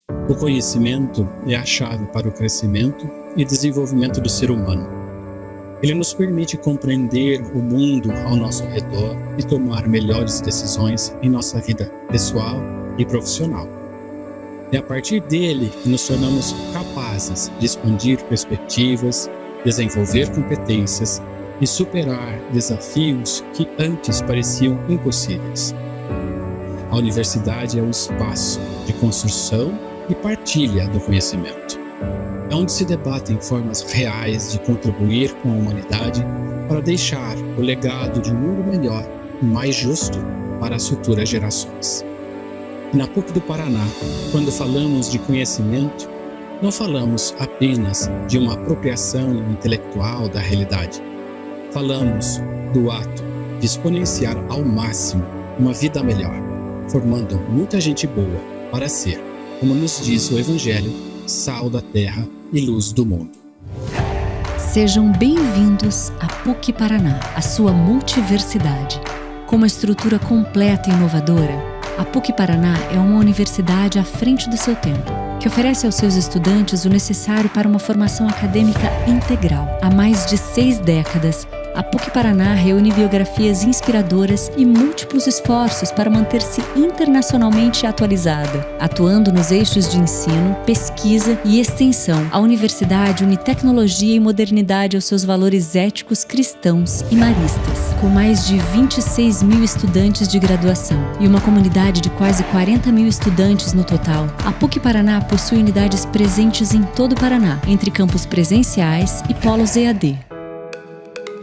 O conhecimento é a chave para o crescimento e desenvolvimento do ser humano. Ele nos permite compreender o mundo ao nosso redor e tomar melhores decisões em nossa vida pessoal e profissional. É a partir dele que nos tornamos capazes de expandir perspectivas, desenvolver competências e superar desafios que antes pareciam impossíveis. A universidade é um espaço de construção e partilha do conhecimento. É onde se debatem formas reais de contribuir com a humanidade para deixar o legado de um mundo melhor e mais justo para as futuras gerações. E na PUC do Paraná, quando falamos de conhecimento, não falamos apenas de uma apropriação intelectual da realidade. Falamos do ato de exponenciar ao máximo uma vida melhor, formando muita gente boa para ser, como nos diz o Evangelho, sal da terra e luz do mundo. Sejam bem-vindos à PUC Paraná, a sua multiversidade. Com uma estrutura completa e inovadora, a PUC Paraná é uma universidade à frente do seu tempo, que oferece aos seus estudantes o necessário para uma formação acadêmica integral. Há mais de 6 décadas, a PUC Paraná reúne biografias inspiradoras e múltiplos esforços para manter-se internacionalmente atualizada. Atuando nos eixos de ensino, pesquisa e extensão, a universidade une tecnologia e modernidade aos seus valores éticos cristãos e maristas. Com mais de 26 mil estudantes de graduação e uma comunidade de quase 40 mil estudantes no total, a PUC Paraná possui unidades presentes em todo o Paraná, entre campos presenciais e polos EAD.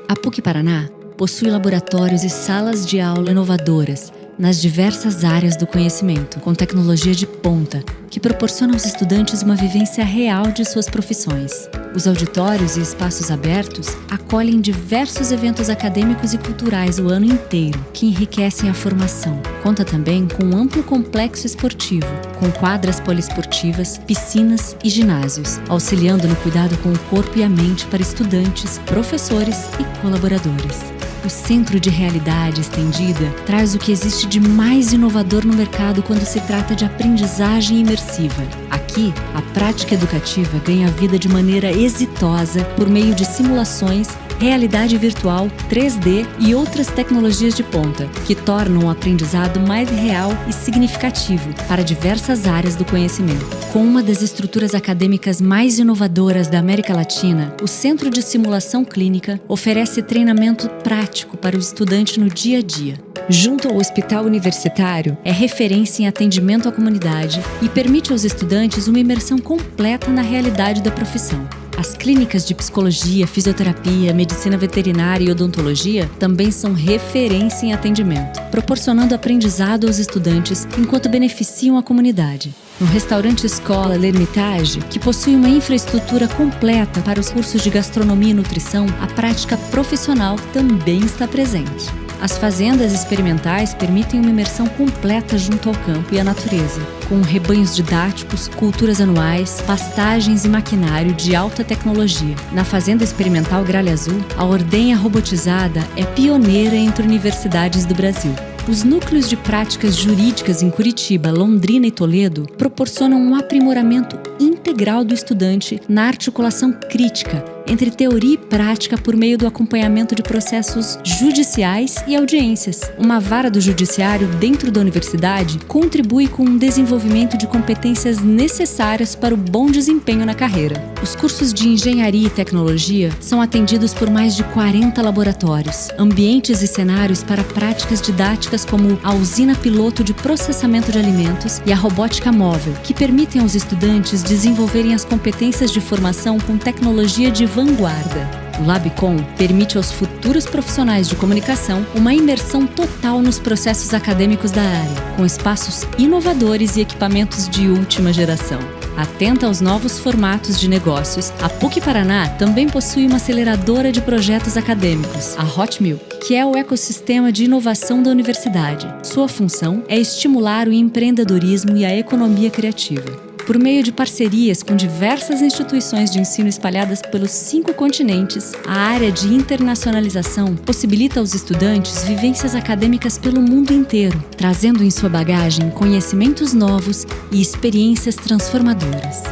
A PUC Paraná possui laboratórios e salas de aula inovadoras nas diversas áreas do conhecimento, com tecnologia de ponta, que proporciona aos estudantes uma vivência real de suas profissões. Os auditórios e espaços abertos acolhem diversos eventos acadêmicos e culturais o ano inteiro, que enriquecem a formação. Conta também com um amplo complexo esportivo, com quadras poliesportivas, piscinas e ginásios, auxiliando no cuidado com o corpo e a mente para estudantes, professores e colaboradores. O Centro de Realidade Estendida traz o que existe de mais inovador no mercado quando se trata de aprendizagem imersiva. Aqui, a prática educativa ganha vida de maneira exitosa por meio de simulações, realidade virtual, 3D e outras tecnologias de ponta, que tornam o aprendizado mais real e significativo para diversas áreas do conhecimento. Com uma das estruturas acadêmicas mais inovadoras da América Latina, o Centro de Simulação Clínica oferece treinamento prático para o estudante no dia a dia. Junto ao Hospital Universitário, é referência em atendimento à comunidade e permite aos estudantes uma imersão completa na realidade da profissão. As clínicas de psicologia, fisioterapia, medicina veterinária e odontologia também são referência em atendimento, proporcionando aprendizado aos estudantes enquanto beneficiam a comunidade. No restaurante Escola L'Ermitage, que possui uma infraestrutura completa para os cursos de gastronomia e nutrição, a prática profissional também está presente. As fazendas experimentais permitem uma imersão completa junto ao campo e à natureza, com rebanhos didáticos, culturas anuais, pastagens e maquinário de alta tecnologia. Na Fazenda Experimental Gralha Azul, a ordenha robotizada é pioneira entre universidades do Brasil. Os núcleos de práticas jurídicas em Curitiba, Londrina e Toledo proporcionam um aprimoramento integral do estudante na articulação crítica entre teoria e prática por meio do acompanhamento de processos judiciais e audiências. Uma vara do judiciário dentro da universidade contribui com o desenvolvimento de competências necessárias para o bom desempenho na carreira. Os cursos de engenharia e tecnologia são atendidos por mais de 40 laboratórios, ambientes e cenários para práticas didáticas como a usina piloto de processamento de alimentos e a robótica móvel, que permitem aos estudantes desenvolverem as competências de formação com tecnologia de vanguarda. O LabCom permite aos futuros profissionais de comunicação uma imersão total nos processos acadêmicos da área, com espaços inovadores e equipamentos de última geração. Atenta aos novos formatos de negócios, a PUC Paraná também possui uma aceleradora de projetos acadêmicos, a Hot Milk, que é o ecossistema de inovação da universidade. Sua função é estimular o empreendedorismo e a economia criativa. Por meio de parcerias com diversas instituições de ensino espalhadas pelos 5 continentes, a área de internacionalização possibilita aos estudantes vivências acadêmicas pelo mundo inteiro, trazendo em sua bagagem conhecimentos novos e experiências transformadoras.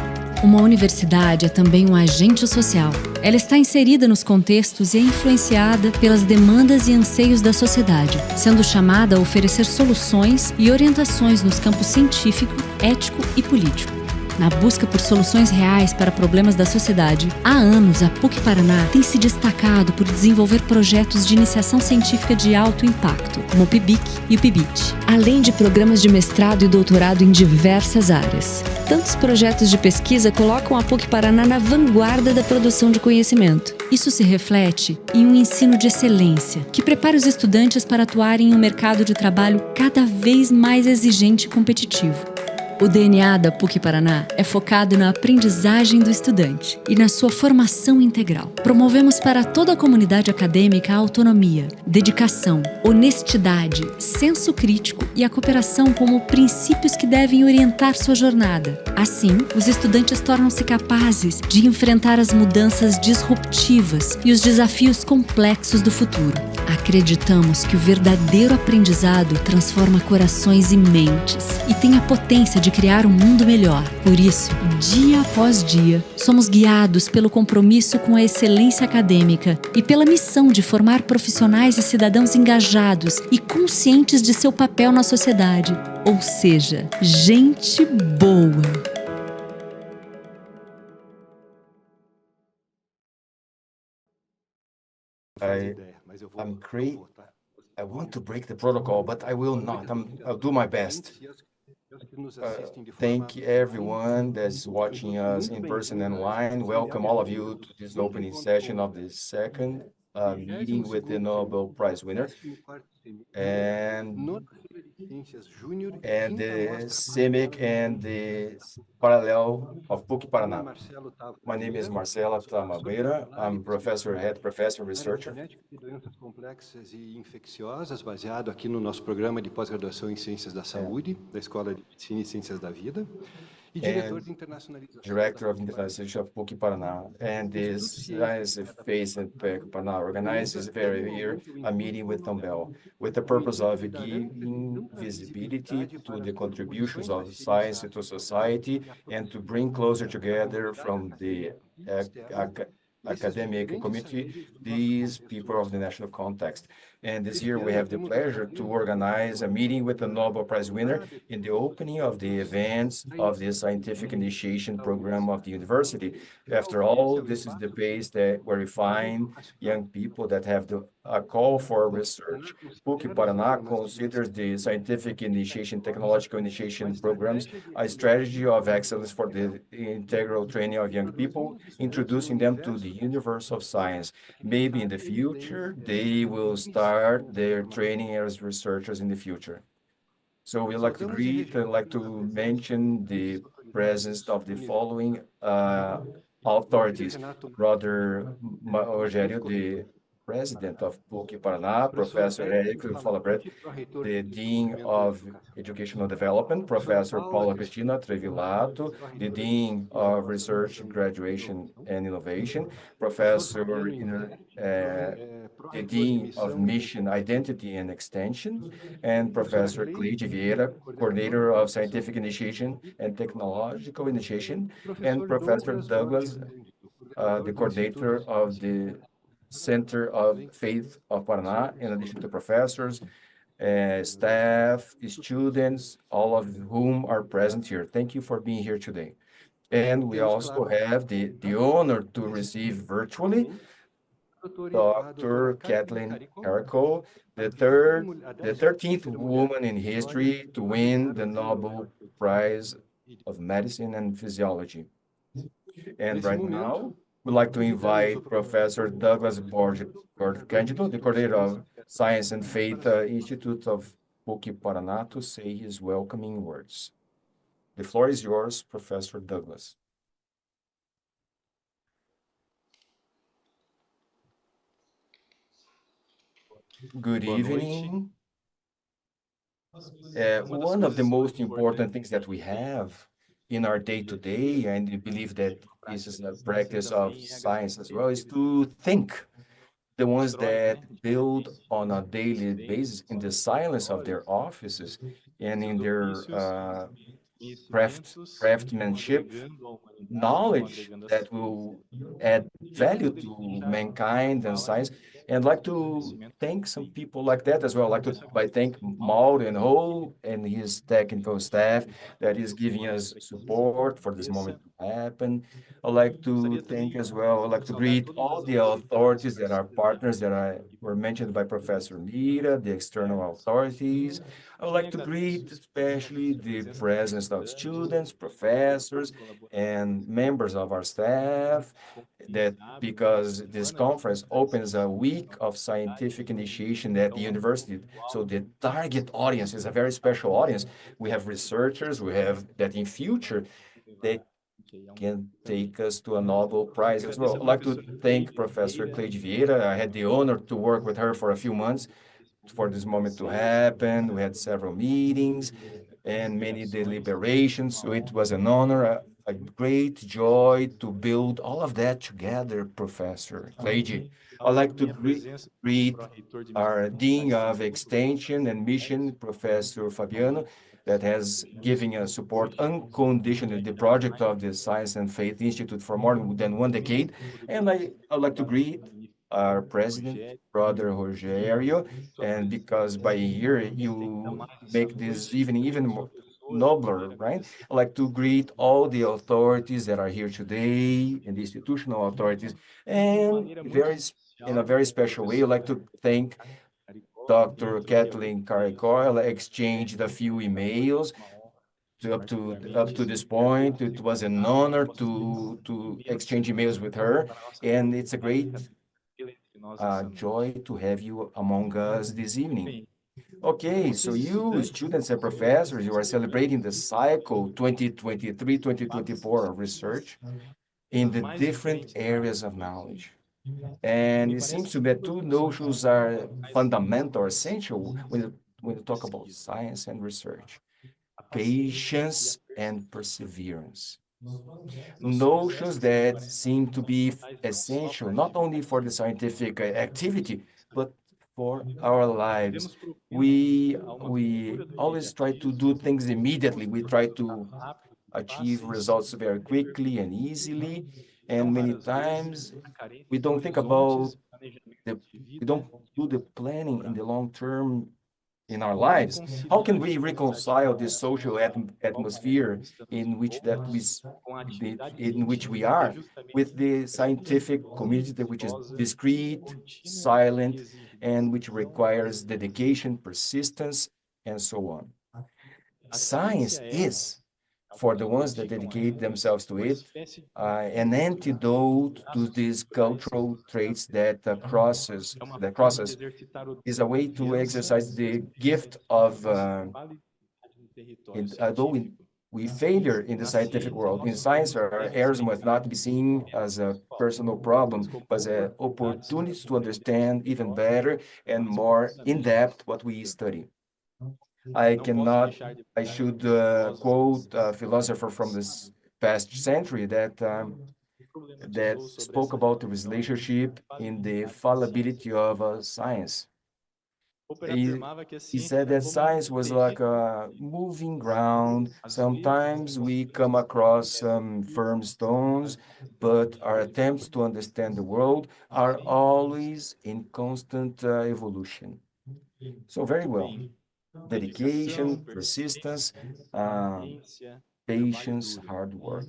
Uma universidade é também um agente social. Ela está inserida nos contextos e é influenciada pelas demandas e anseios da sociedade, sendo chamada a oferecer soluções e orientações nos campos científico, ético e político. Na busca por soluções reais para problemas da sociedade, há anos a PUC-Paraná tem se destacado por desenvolver projetos de iniciação científica de alto impacto, como o PIBIC e o PIBIT, além de programas de mestrado e doutorado em diversas áreas. Tantos projetos de pesquisa colocam a PUC-Paraná na vanguarda da produção de conhecimento. Isso se reflete em um ensino de excelência, que prepara os estudantes para atuarem em um mercado de trabalho cada vez mais exigente e competitivo. O DNA da PUC-Paraná é focado na aprendizagem do estudante e na sua formação integral. Promovemos para toda a comunidade acadêmica a autonomia, dedicação, honestidade, senso crítico e a cooperação como princípios que devem orientar sua jornada. Assim, os estudantes tornam-se capazes de enfrentar as mudanças disruptivas e os desafios complexos do futuro. Acreditamos que o verdadeiro aprendizado transforma corações e mentes e tem a potência de criar um mundo melhor. Por isso, dia após dia, somos guiados pelo compromisso com a excelência acadêmica e pela missão de formar profissionais e cidadãos engajados e conscientes de seu papel na sociedade, ou seja, gente boa. I want to break the protocol, but I will not. I'll do my best. Thank everyone that's watching us in person and online. Welcome all of you to this opening session of the second meeting with the Nobel Prize winner and the SEMIC and the parallel of PUC-Paraná. My name is Marcelo Tamagueira. I'm head professor, researcher. Doenças complexas e infecciosas, baseado aqui no nosso programa de pós-graduação em Ciências da Saúde, da Escola de Medicina e Ciências da Vida, e diretor de internacionalização. Director of Internationalization of PUC-Paraná. And this Science Face in PUC-Paraná organizes every year a meeting with Nobel with the purpose of giving visibility to the contributions of science to society and to bring closer together from the academic community these people of the national context. And this year we have the pleasure to organize a meeting with the Nobel Prize winner in the opening of the events of the scientific initiation program of the university. After all, this is the base where we find young people that have a call for research. PUC-Paraná considers the scientific initiation, technological initiation programs a strategy of excellence for the integral training of young people, introducing them to the universe of science. Maybe in the future, they will start their training as researchers in the future. So we'd like to greet and like to mention the presence of the following authorities. Brother Rogério, the president of PUC-Paraná, Professor Érico Falabret, the Dean of Educational Development, Professor Paula Cristina Trevilato, the Dean of Research, Graduation and Innovation, Professor the Dean of Mission, Identity and Extension, and Professor Cleide Vieira, Coordinator of Scientific Initiation and Technological Initiation, and Professor Douglas, the Coordinator of the Center of Faith of Paraná, in addition to professors, staff, students, all of whom are present here. Thank you for being here today. And we also have the honor to receive virtually Dr. Katalin Karikó, the 13th woman in history to win the Nobel Prize of Medicine and Physiology. And right now, we'd like to invite Professor Douglas Borges-Cândido, the coordinator of Science and Faith Institute of PUC-Paraná, to say his welcoming words. The floor is yours, Professor Douglas. Good evening. One of the most important things that we have in our day-to-day, and we believe that this is a practice of science as well, is to think. The ones that build on a daily basis in the silence of their offices and in their craftsmanship, knowledge that will add value to mankind and science. And like to thank some people like that as well. Like to by thank Maud and Ho and his technical staff that is giving us support for this moment to happen. I'd like to thank as well. I'd like to greet all the authorities that are partners that were mentioned by Professor Mira, the external authorities. I would like to greet especially the presence of students, professors, and members of our staff, that because this conference opens a week of scientific initiation at the university. So the target audience is a very special audience. We have researchers, we have that in future, they can take us to a Nobel Prize as well. I'd like to thank Professor Cleide Vieira. I had the honor to work with her for a few months for this moment to happen. We had several meetings and many deliberations. So it was an honor, a great joy to build all of that together, Professor Cleide. I'd like to greet our Dean of Extension and Mission, Professor Fabiano, that has given us support unconditionally the project of the Science and Faith Institute for more than 1 decade. And I'd like to greet our president, Brother Rogério, and because by year you make this evening even more nobler, right? I'd like to greet all the authorities that are here today and the institutional authorities, and in a very special way, I'd like to thank Dr. Katalin Karikó. I exchanged a few emails up to this point. It was an honor to exchange emails with her, and it's a great joy to have you among us this evening. Okay, so you students and professors, you are celebrating the cycle 2023-2024 of research in the different areas of knowledge. And it seems to me that two notions are fundamental or essential when you talk about science and research: patience and perseverance. Notions that seem to be essential not only for the scientific activity, but for our lives. We always try to do things immediately. We try to achieve results very quickly and easily, and many times we don't think about we don't do the planning in the long term in our lives. How can we reconcile this social atmosphere in which in which we are with the scientific community, which is discreet, silent, and which requires dedication, persistence, and so on? Science is, for the ones that dedicate themselves to it, an antidote to these cultural traits that crosses is a way to exercise the gift of, although we failure in the scientific world, in science, our errors must not be seen as a personal problem, but as an opportunity to understand even better and more in depth what we study. I should quote a philosopher from this past century that spoke about the relationship in the fallibility of science. He said that science was like a moving ground. Sometimes we come across some firm stones, but our attempts to understand the world are always in constant evolution. So very well. Dedication, persistence, patience, hard work.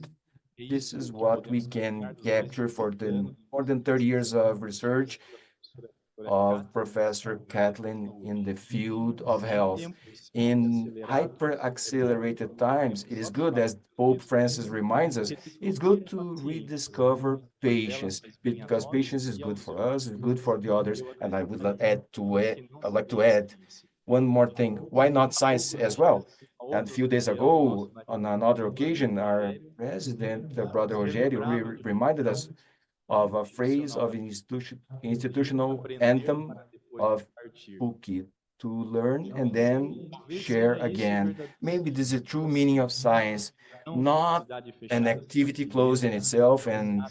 This is what we can capture for the more than 30 years of research of Professor Katalin in the field of health. In hyper-accelerated times, it is good, as Pope Francis reminds us, it's good to rediscover patience, because patience is good for us, it's good for the others. And I'd like to add one more thing. Why not science as well? And a few days ago, on another occasion, our president, Brother Rogério, reminded us of a phrase of institutional anthem of PUC, to learn and then share again. Maybe this is the true meaning of science, not an activity closed in itself and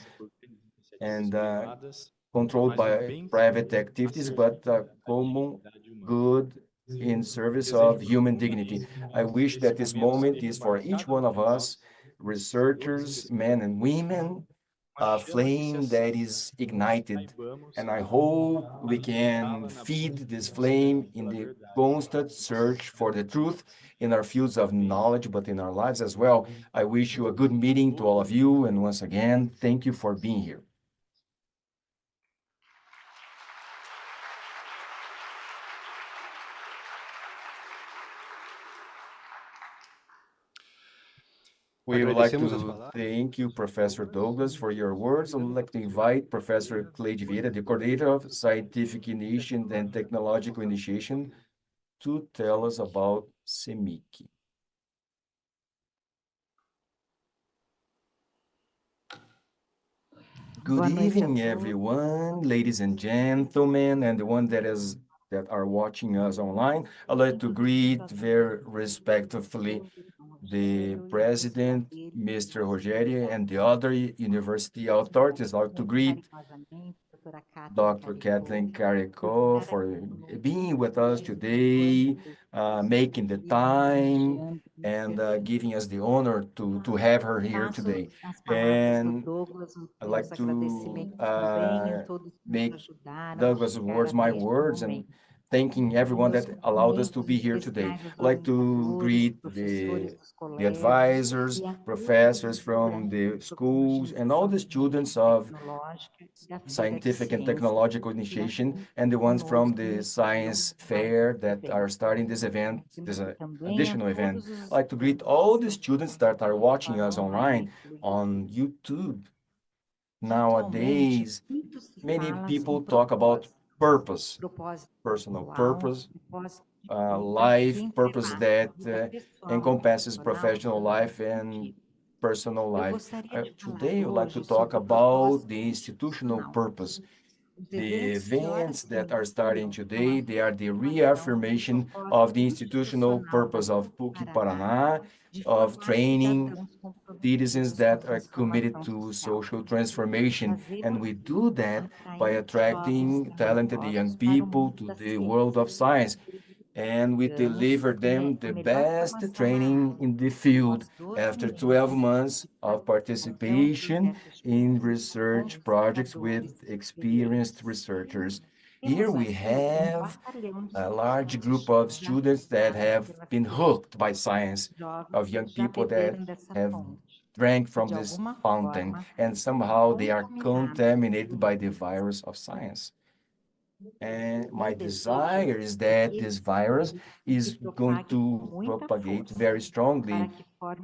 controlled by private activities, but a common good in service of human dignity. I wish that this moment is for each one of us, researchers, men and women, a flame that is ignited. And I hope we can feed this flame in the constant search for the truth in our fields of knowledge, but in our lives as well. I wish you a good meeting to all of you. And once again, thank you for being here. We would like to thank you, Professor Douglas, for your words. I would like to invite Professor Cleide Vieira, the coordinator of Scientific Initiation and Technological Initiation, to tell us about SEMIC. Good evening, everyone, ladies and gentlemen, and the one that are watching us online. I'd like to greet very respectfully the president, Mr. Rogério, and the other university authorities. I'd like to greet Dr. Katalin Karikó for being with us today, making the time, and giving us the honor to have her here today. And I'd like to make Douglas' words my words and thanking everyone that allowed us to be here today. I'd like to greet the advisors, professors from the schools, and all the students of Scientific and Technological Initiation, and the ones from the Science Fair that are starting this event, this additional event. I'd like to greet all the students that are watching us online on YouTube. Nowadays, many people talk about purpose, personal purpose, life purpose that encompasses professional life and personal life. Today, I would like to talk about the institutional purpose. The events that are starting today, they are the reaffirmation of the institutional purpose of PUC Paraná, of training citizens that are committed to social transformation. And we do that by attracting talented young people to the world of science. And we deliver them the best training in the field after 12 months of participation in research projects with experienced researchers. Here we have a large group of students that have been hooked by science, of young people that have drank from this fountain, and somehow they are contaminated by the virus of science. And my desire is that this virus is going to propagate very strongly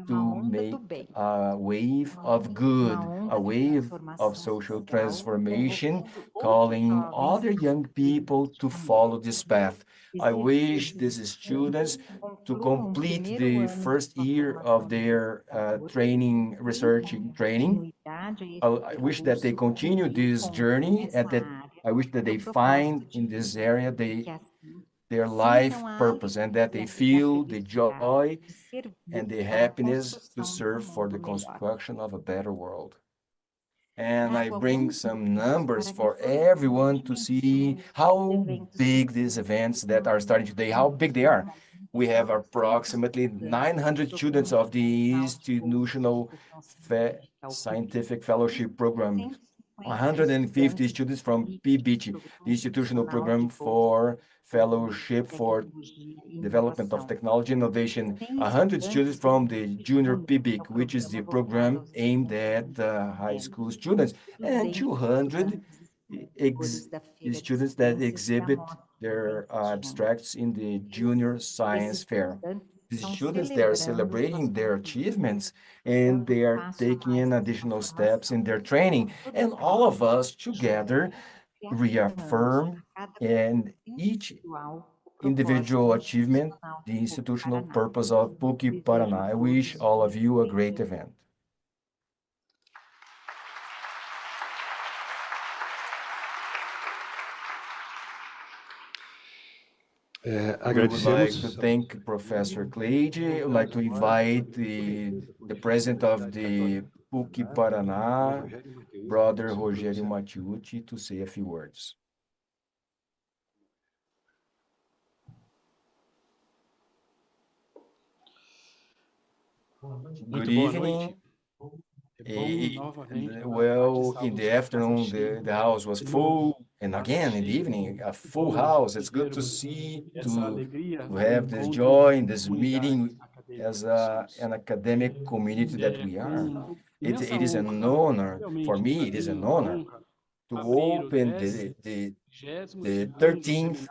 to make a wave of good, a wave of social transformation, calling other young people to follow this path. I wish these students to complete the first year of their training, researching training. I wish that they continue this journey and that I wish that they find in this area their life purpose and that they feel the joy and the happiness to serve for the construction of a better world. And I bring some numbers for everyone to see how big these events that are starting today, how big they are. We have approximately 900 students of the Institutional Scientific Fellowship Program, 150 students from PBT, the Institutional Program for Fellowship for Development of Technology Innovation, 100 students from the Junior PBIC, which is the program aimed at high school students, and 200 students that exhibit their abstracts in the Junior Science Fair. The students, they are celebrating their achievements and they are taking in additional steps in their training. And all of us together reaffirm and each individual achievement, the institutional purpose of PUC Paraná. I wish all of you a great event. We would like to thank Professor Cleide. I would like to invite the president of the PUC Paraná, Brother Rogério Mattiucci, to say a few words. Good evening. Well, in the afternoon, the house was full, and again in the evening, a full house. It's good to see, to have this joy in this meeting as an academic community that we are. It is an honor, for me, it is an honor to open the 13th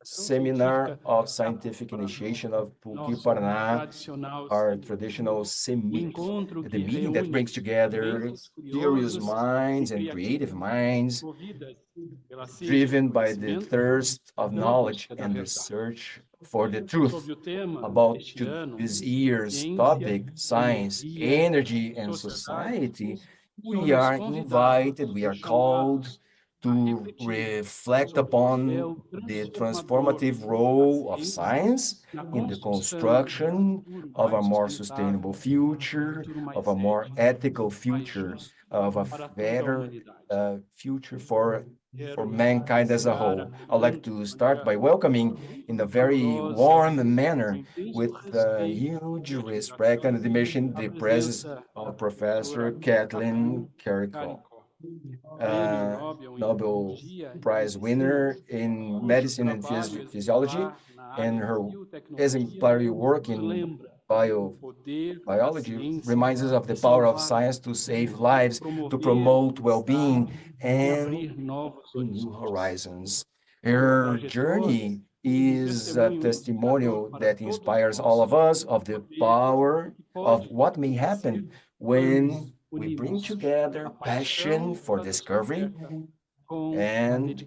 Seminar of Scientific Initiation of PUC Paraná, our traditional SEMIC, the meeting that brings together curious minds and creative minds, driven by the thirst of knowledge and the search for the truth. About this year's topic, science, energy, and society, we are invited, we are called to reflect upon the transformative role of science in the construction of a more sustainable future, of a more ethical future, of a better future for mankind as a whole. I'd like to start by welcoming in a very warm manner, with huge respect and admiration, the presence of Professor Katalin Karikó, Nobel Prize winner in medicine and physiology, and her exemplary work in biology reminds us of the power of science to save lives, to promote well-being, and new horizons. Her journey is a testimonial that inspires all of us of the power of what may happen when we bring together passion for discovery and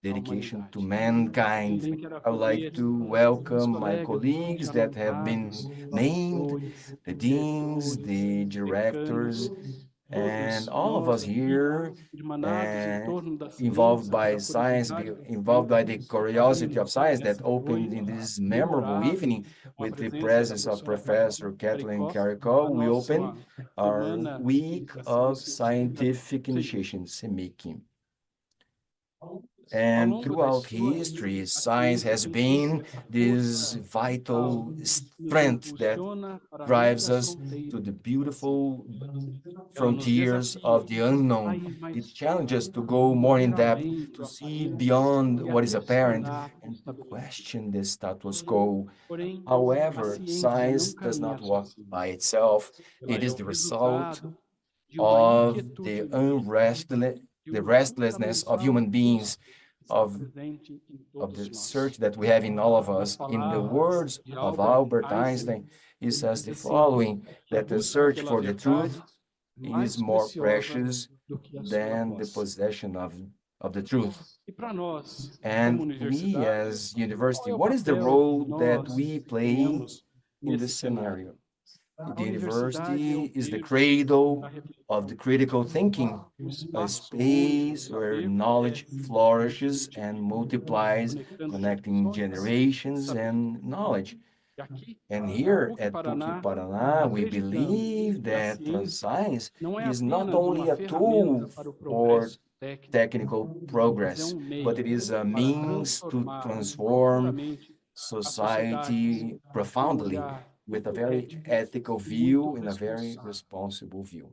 dedication to mankind. I would like to welcome my colleagues that have been named, the deans, the directors, and all of us here involved by science, involved by the curiosity of science that opened in this memorable evening with the presence of Professor Katalin Karikó. We open our week of scientific initiation, SEMIC. And throughout history, science has been this vital strength that drives us to the beautiful frontiers of the unknown. It challenges to go more in depth, to see beyond what is apparent, and to question the status quo. However, science does not walk by itself. It is the result of the restlessness of human beings, of the search that we have in all of us. In the words of Albert Einstein, he says the following, that the search for the truth is more precious than the possession of the truth. And we as university, what is the role that we play in this scenario? The university is the cradle of the critical thinking, a space where knowledge flourishes and multiplies, connecting generations and knowledge. And here at PUC Paraná, we believe that science is not only a tool for technical progress, but it is a means to transform society profoundly, with a very ethical view and a very responsible view.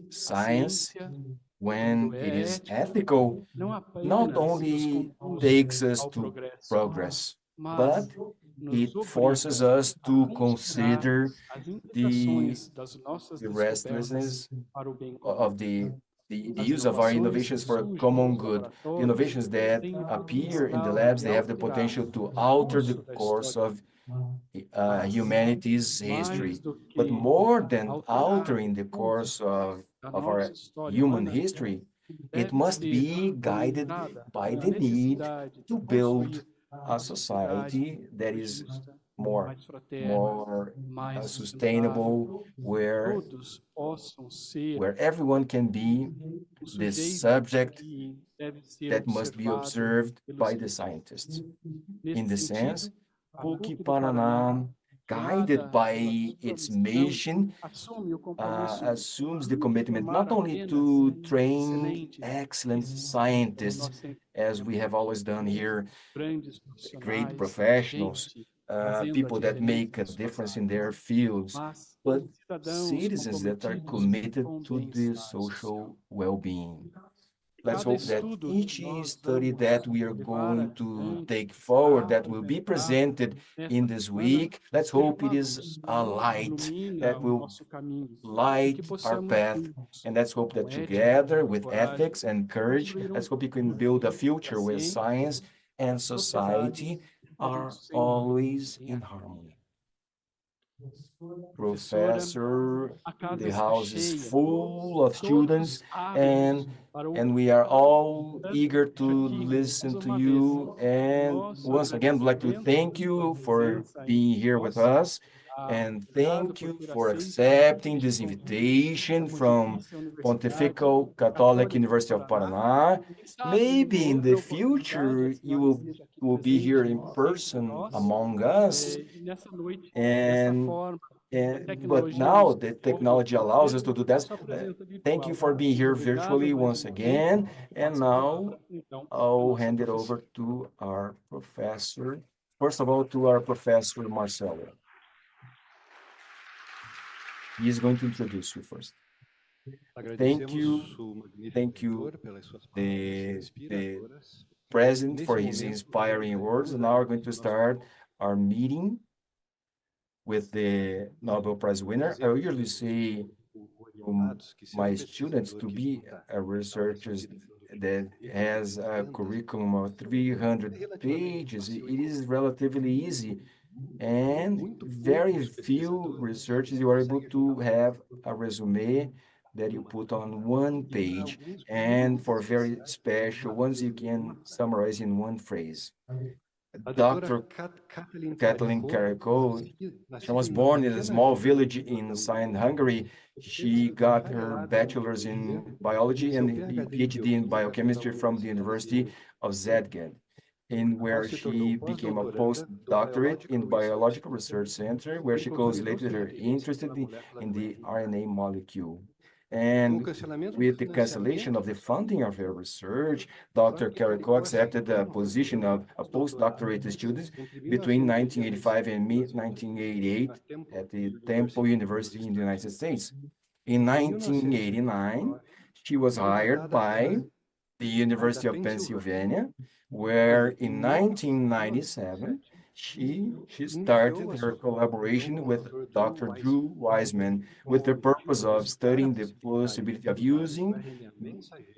Science, when it is ethical, not only takes us to progress, but it forces us to consider the restlessness of the use of our innovations for common good. The innovations that appear in the labs, they have the potential to alter the course of humanity's history. But more than altering the course of our human history, it must be guided by the need to build a society that is more sustainable, where everyone can be the subject that must be observed by the scientists. In the sense, PUC-Paraná, guided by its mission, assumes the commitment not only to train excellent scientists, as we have always done here, great professionals, people that make a difference in their fields, but citizens that are committed to the social well-being. Let's hope that each study that we are going to take forward, that will be presented in this week, let's hope it is a light that will light our path. And let's hope that together with ethics and courage, let's hope we can build a future where science and society are always in harmony. Professor, the house is full of students, and we are all eager to listen to you. And once again, I'd like to thank you for being here with us, and thank you for accepting this invitation from Pontifical Catholic University of Paraná. Maybe in the future you will be here in person among us, but now the technology allows us to do that. Thank you for being here virtually once again. And now I'll hand it over to our professor. First of all, to our professor, Marcelo. He is going to introduce you first. Thank you, the president, for his inspiring words. And now we're going to start our meeting with the Nobel Prize winner. I usually say my students to be a researcher that has a curriculum of 300 pages. It is relatively easy, and very few researchers you are able to have a resume that you put on one page, and for very special ones you can summarize in one phrase. Dr. Katalin Karikó, she was born in a small village in southern Hungary. She got her bachelor's in biology and a PhD in biochemistry from the University of Szeged, in where she became a postdoctorate in Biological Research Center, where she closely her interest in the RNA molecule. And with the cancellation of the funding of her research, Dr. Karikó accepted the position of a postdoctorate student between 1985 and mid-1988 at the Temple University in the United States. In 1989, she was hired by the University of Pennsylvania, where in 1997, she started her collaboration with Dr. Drew Weissman with the purpose of studying the possibility of using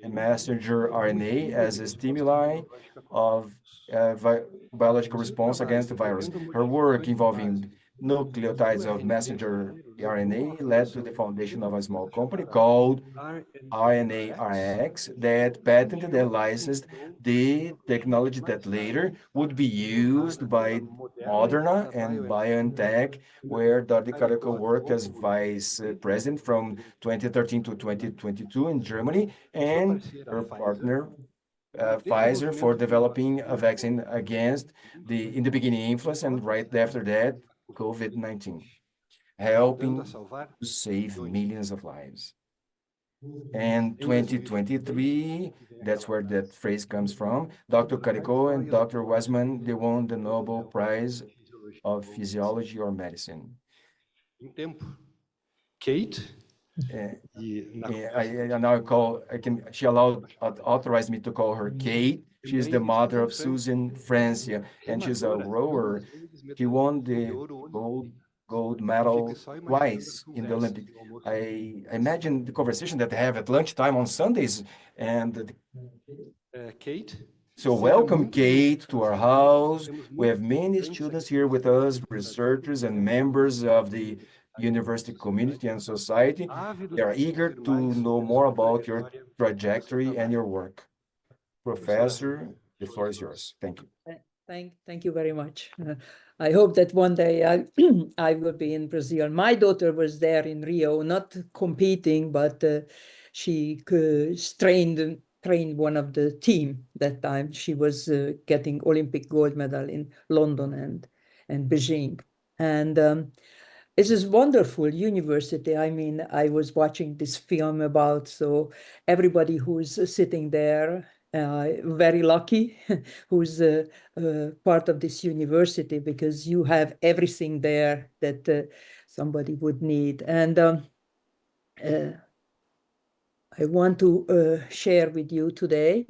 messenger RNA as a stimuli of biological response against the virus. Her work involving nucleotides of messenger RNA led to the foundation of a small company called RNA-RX that patented and licensed the technology that later would be used by Moderna and BioNTech, where Dr. Karikó worked as vice president from 2013 to 2022 in Germany, and her partner Pfizer for developing a vaccine against in the beginning influenza, and right after that COVID-19, helping to save millions of lives. And 2023, that's where that phrase comes from. Dr. Karikó and Dr. Weissman, they won the Nobel Prize of Physiology or Medicine. Kate? She authorized me to call her Kate. She's the mother of Susan Francia, and she's a rower. She won the gold medal twice in the Olympics. I imagine the conversation that they have at lunchtime on Sundays. And Kate? So welcome, Kate, to our house. We have many students here with us, researchers and members of the university community and society. They are eager to know more about your trajectory and your work. Professor, the floor is yours. Thank you. Thank you very much. I hope that one day I will be in Brazil. My daughter was there in Rio, not competing, but she trained one of the team that time. She was getting Olympic gold medal in London and Beijing. And it's a wonderful university. I mean, I was watching this film about, so everybody who's sitting there, very lucky, who's part of this university, because you have everything there that somebody would need. And I want to share with you today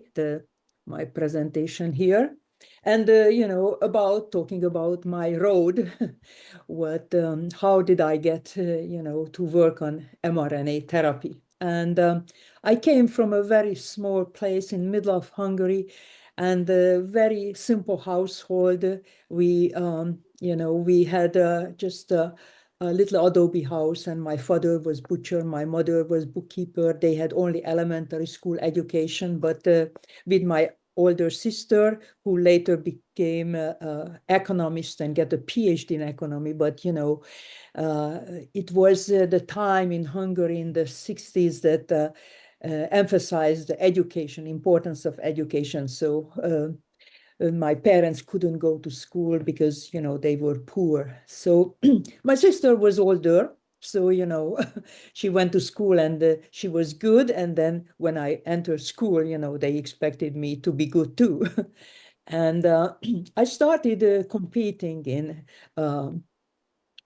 my presentation here. And, talking about my road, how did I get, to work on mRNA therapy? And I came from a very small place in middle of Hungary and a very simple household. We had just a little adobe house, and my father was butcher, my mother was bookkeeper. They had only elementary school education, but with my older sister, who later became an economist and get a PhD in economy. But, it was the time in Hungary in the 60s that emphasized the education, importance of education. So my parents couldn't go to school because, they were poor. So my sister was older. So, she went to school and she was good. And then when I entered school, they expected me to be good too. And I started competing in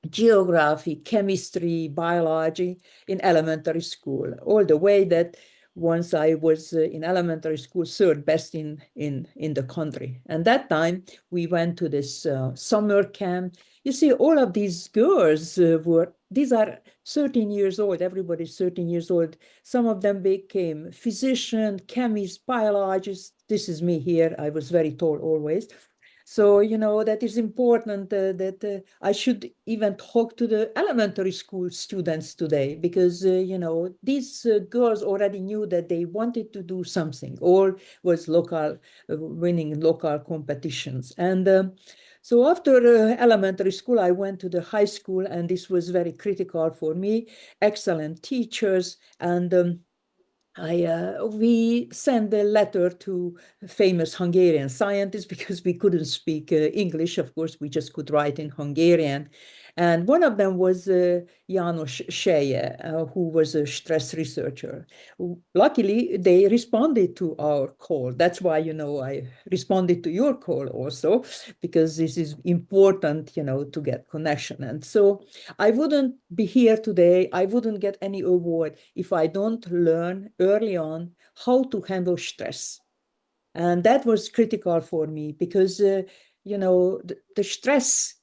geography, chemistry, biology in elementary school, all the way that once I was in elementary school, third best in the country. And that time we went to this summer camp. You see, all of these girls these are 13 years old, everybody's 13 years old. Some of them became physician, chemist, biologist. This is me here. I was very tall always. So, that is important that I should even talk to the elementary school students today, because, these girls already knew that they wanted to do something. All was local, winning local competitions. And so after elementary school, I went to the high school, and this was very critical for me. Excellent teachers, and we sent a letter to famous Hungarian scientists because we couldn't speak English. Of course, we just could write in Hungarian. And one of them was János Seje, who was a stress researcher. Luckily, they responded to our call. That's why, I responded to your call also, because this is important, to get connection. And so I wouldn't be here today. I wouldn't get any award if I don't learn early on how to handle stress. And that was critical for me because, the stress,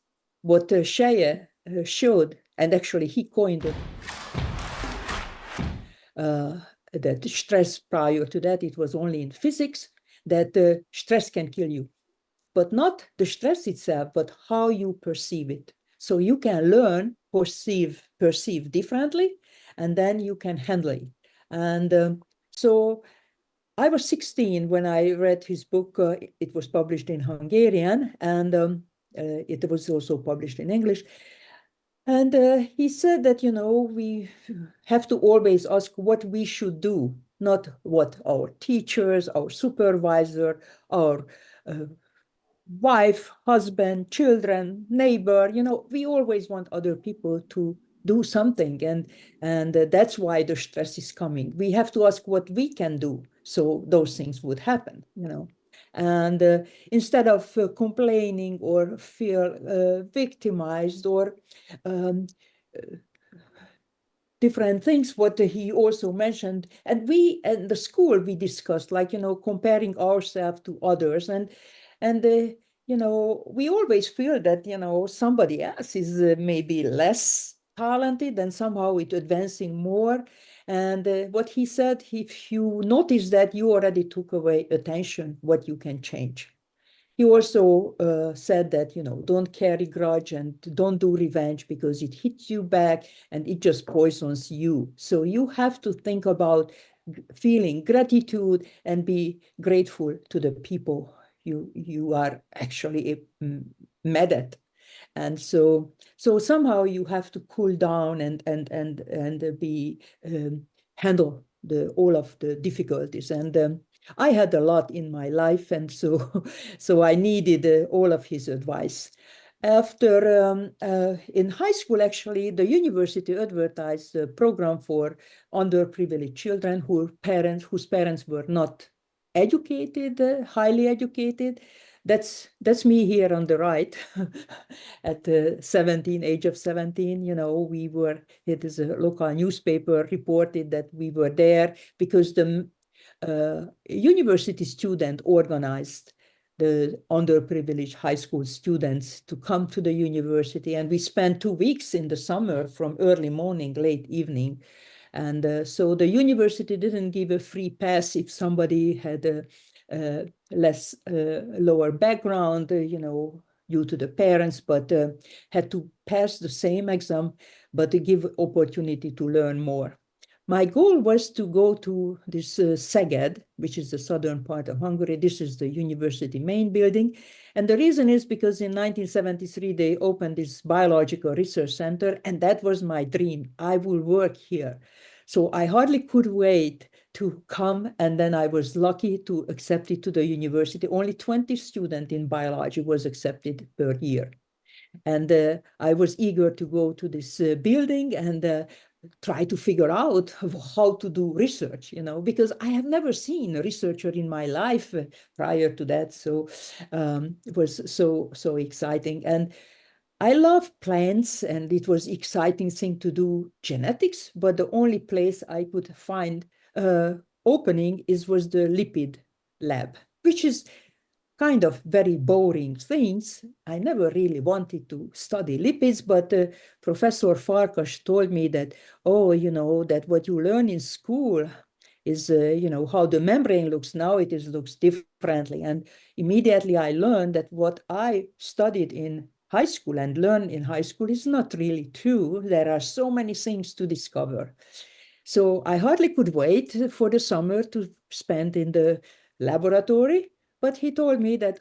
what Seje showed, and actually he coined it, that stress prior to that, it was only in physics, that stress can kill you. But not the stress itself, but how you perceive it. So you can learn, perceive differently, and then you can handle it. And so I was 16 when I read his book. It was published in Hungarian, and it was also published in English. And he said that, we have to always ask what we should do, not what our teachers, our supervisor, our wife, husband, children, neighbor, we always want other people to do something. And that's why the stress is coming. We have to ask what we can do so those things would happen, And instead of complaining or feel victimized or different things, what he also mentioned, and we in the school we discussed, like, comparing ourselves to others, and we always feel that somebody else is maybe less talented and somehow it's advancing more. And what he said, if you notice that you already took away attention, what you can change. He also said that, don't carry grudge and don't do revenge because it hits you back and it just poisons you. So you have to think about feeling gratitude and be grateful to the people you are actually mad at. And so somehow you have to cool down and be handle all of the difficulties. And I had a lot in my life, and so I needed all of his advice. After in high school, actually, the university advertised a program for underprivileged children whose parents were not educated, highly educated. That's me here on the right. At age of 17, it is a local newspaper reported that we were there because the university student organized the underprivileged high school students to come to the university. And we spent 2 weeks in the summer from early morning, late evening. And so the university didn't give a free pass if somebody had a less lower background, due to the parents, but had to pass the same exam, but to give opportunity to learn more. My goal was to go to this Szeged, which is the southern part of Hungary. This is the university main building. And the reason is because in 1973, they opened this biological research center, and that was my dream. I will work here. So I hardly could wait to come, and then I was lucky to accept it to the university. Only 20 students in biology was accepted per year. And I was eager to go to this building and try to figure out how to do research, because I have never seen a researcher in my life prior to that. So it was so exciting. And I love plants, and it was exciting thing to do genetics, but the only place I could find opening was the lipid lab, which is kind of very boring things. I never really wanted to study lipids, but Professor Farkas told me that, that what you learn in school is, how the membrane looks now, looks differently. And immediately I learned that what I studied in high school and learned in high school is not really true. There are so many things to discover. So I hardly could wait for the summer to spend in the laboratory. But he told me that,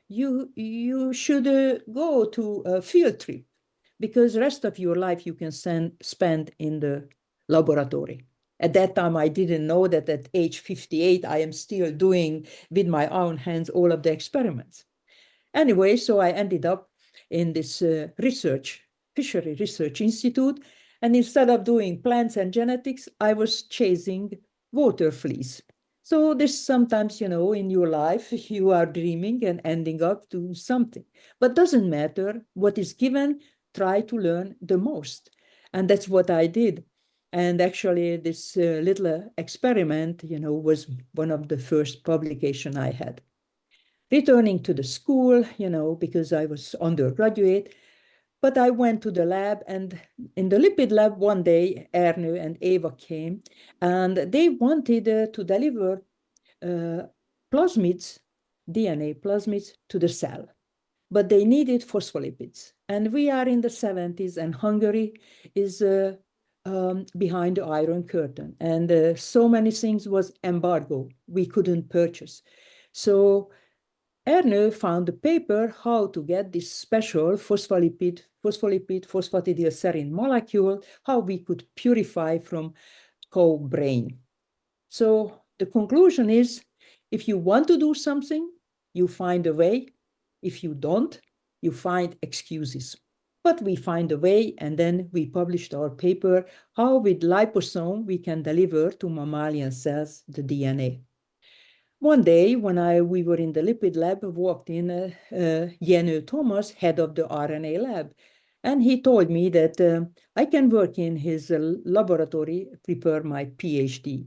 you should go to a field trip, because the rest of your life you can spend in the laboratory. At that time, I didn't know that at age 58, I am still doing with my own hands all of the experiments. Anyway, so I ended up in this fishery research institute. And instead of doing plants and genetics, I was chasing water fleas. So this sometimes, in your life, you are dreaming and ending up doing something. But doesn't matter what is given, try to learn the most. And that's what I did. And actually, this little experiment, was one of the first publication I had. Returning to the school, because I was undergraduate, but I went to the lab, and in the lipid lab one day, Ernő and Eva came, and they wanted to deliver plasmids, DNA plasmids, to the cell. But they needed phospholipids. And we are in the 70s, and Hungary is behind the Iron Curtain. And so many things was embargo. We couldn't purchase. So Ernő found a paper how to get this special phospholipid phosphatidylserine molecule, how we could purify from cow brain. So the conclusion is, if you want to do something, you find a way. If you don't, you find excuses. But we find a way, and then we published our paper, how with liposome we can deliver to mammalian cells the DNA. One day, when we were in the lipid lab, walked in Jenő Thomas, head of the RNA lab, and he told me that I can work in his laboratory, prepare my PhD.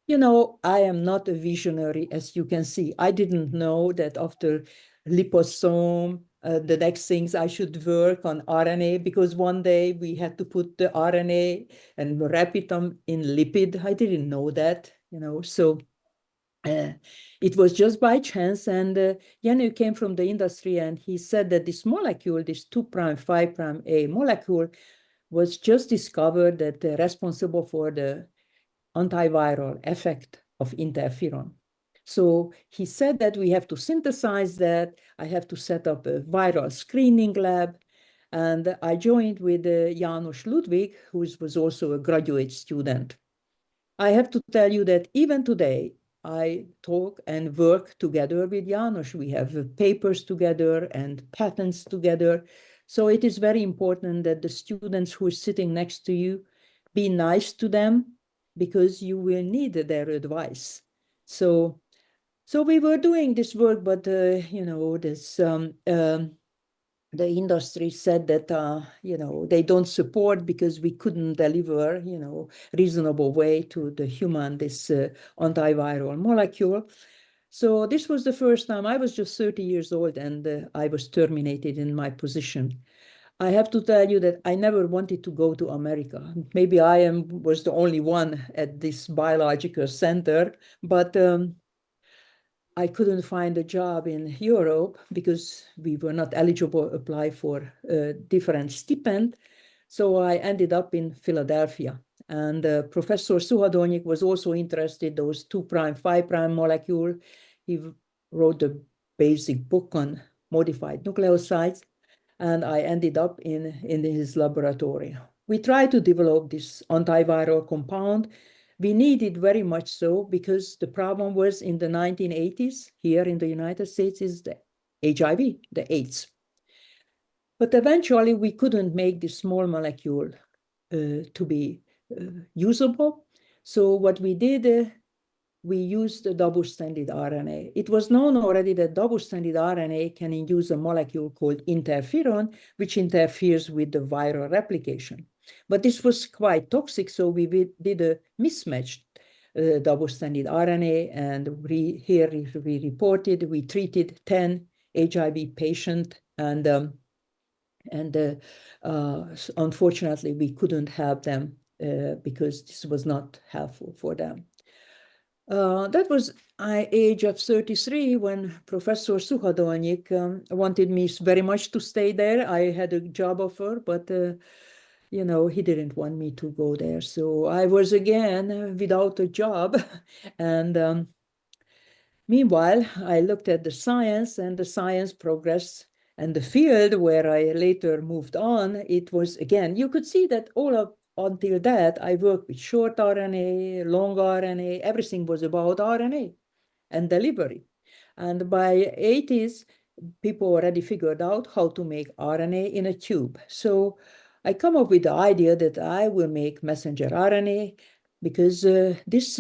I am not a visionary, as you can see. I didn't know that after liposome, the next things I should work on RNA, because one day we had to put the RNA and wrap it in lipid. I didn't know that, so it was just by chance. And Jenő came from the industry, and he said that this molecule, this 2'5'A molecule, was just discovered that responsible for the antiviral effect of interferon. So he said that we have to synthesize that. I have to set up a viral screening lab. And I joined with Janos Ludwig, who was also a graduate student. I have to tell you that even today, I talk and work together with Janos. We have papers together and patents together. So it is very important that the students who are sitting next to you, be nice to them, because you will need their advice. So we were doing this work, but the industry said that they don't support because we couldn't deliver reasonable way to the human this antiviral molecule. So this was the first time. I was just 30 years old, and I was terminated in my position. I have to tell you that I never wanted to go to America. Maybe I was the only one at this biological center, but I couldn't find a job in Europe because we were not eligible to apply for a different stipend. So I ended up in Philadelphia. And Professor Suhadolnik was also interested in those 2' 5' molecule. He wrote a basic book on modified nucleosides, and I ended up in his laboratory. We tried to develop this antiviral compound. We needed very much so because the problem was in the 1980s here in the United States is the HIV, the AIDS. But eventually we couldn't make this small molecule to be usable. So what we did, we used the double-stranded RNA. It was known already that double-stranded RNA can induce a molecule called interferon, which interferes with the viral replication. But this was quite toxic, so we did a mismatched double-stranded RNA, and we reported, we treated 10 HIV patients, and unfortunately, we couldn't help them because this was not helpful for them. That was my age of 33 when Professor Suhadolnik wanted me very much to stay there. I had a job offer, but he didn't want me to go there. So I was again without a job. And meanwhile, I looked at the science, and the science progressed. And the field where I later moved on, it was, again, you could see that until that, I worked with short RNA, long RNA, everything was about RNA and delivery. And by 80s, people already figured out how to make RNA in a tube. So I come up with the idea that I will make messenger RNA because this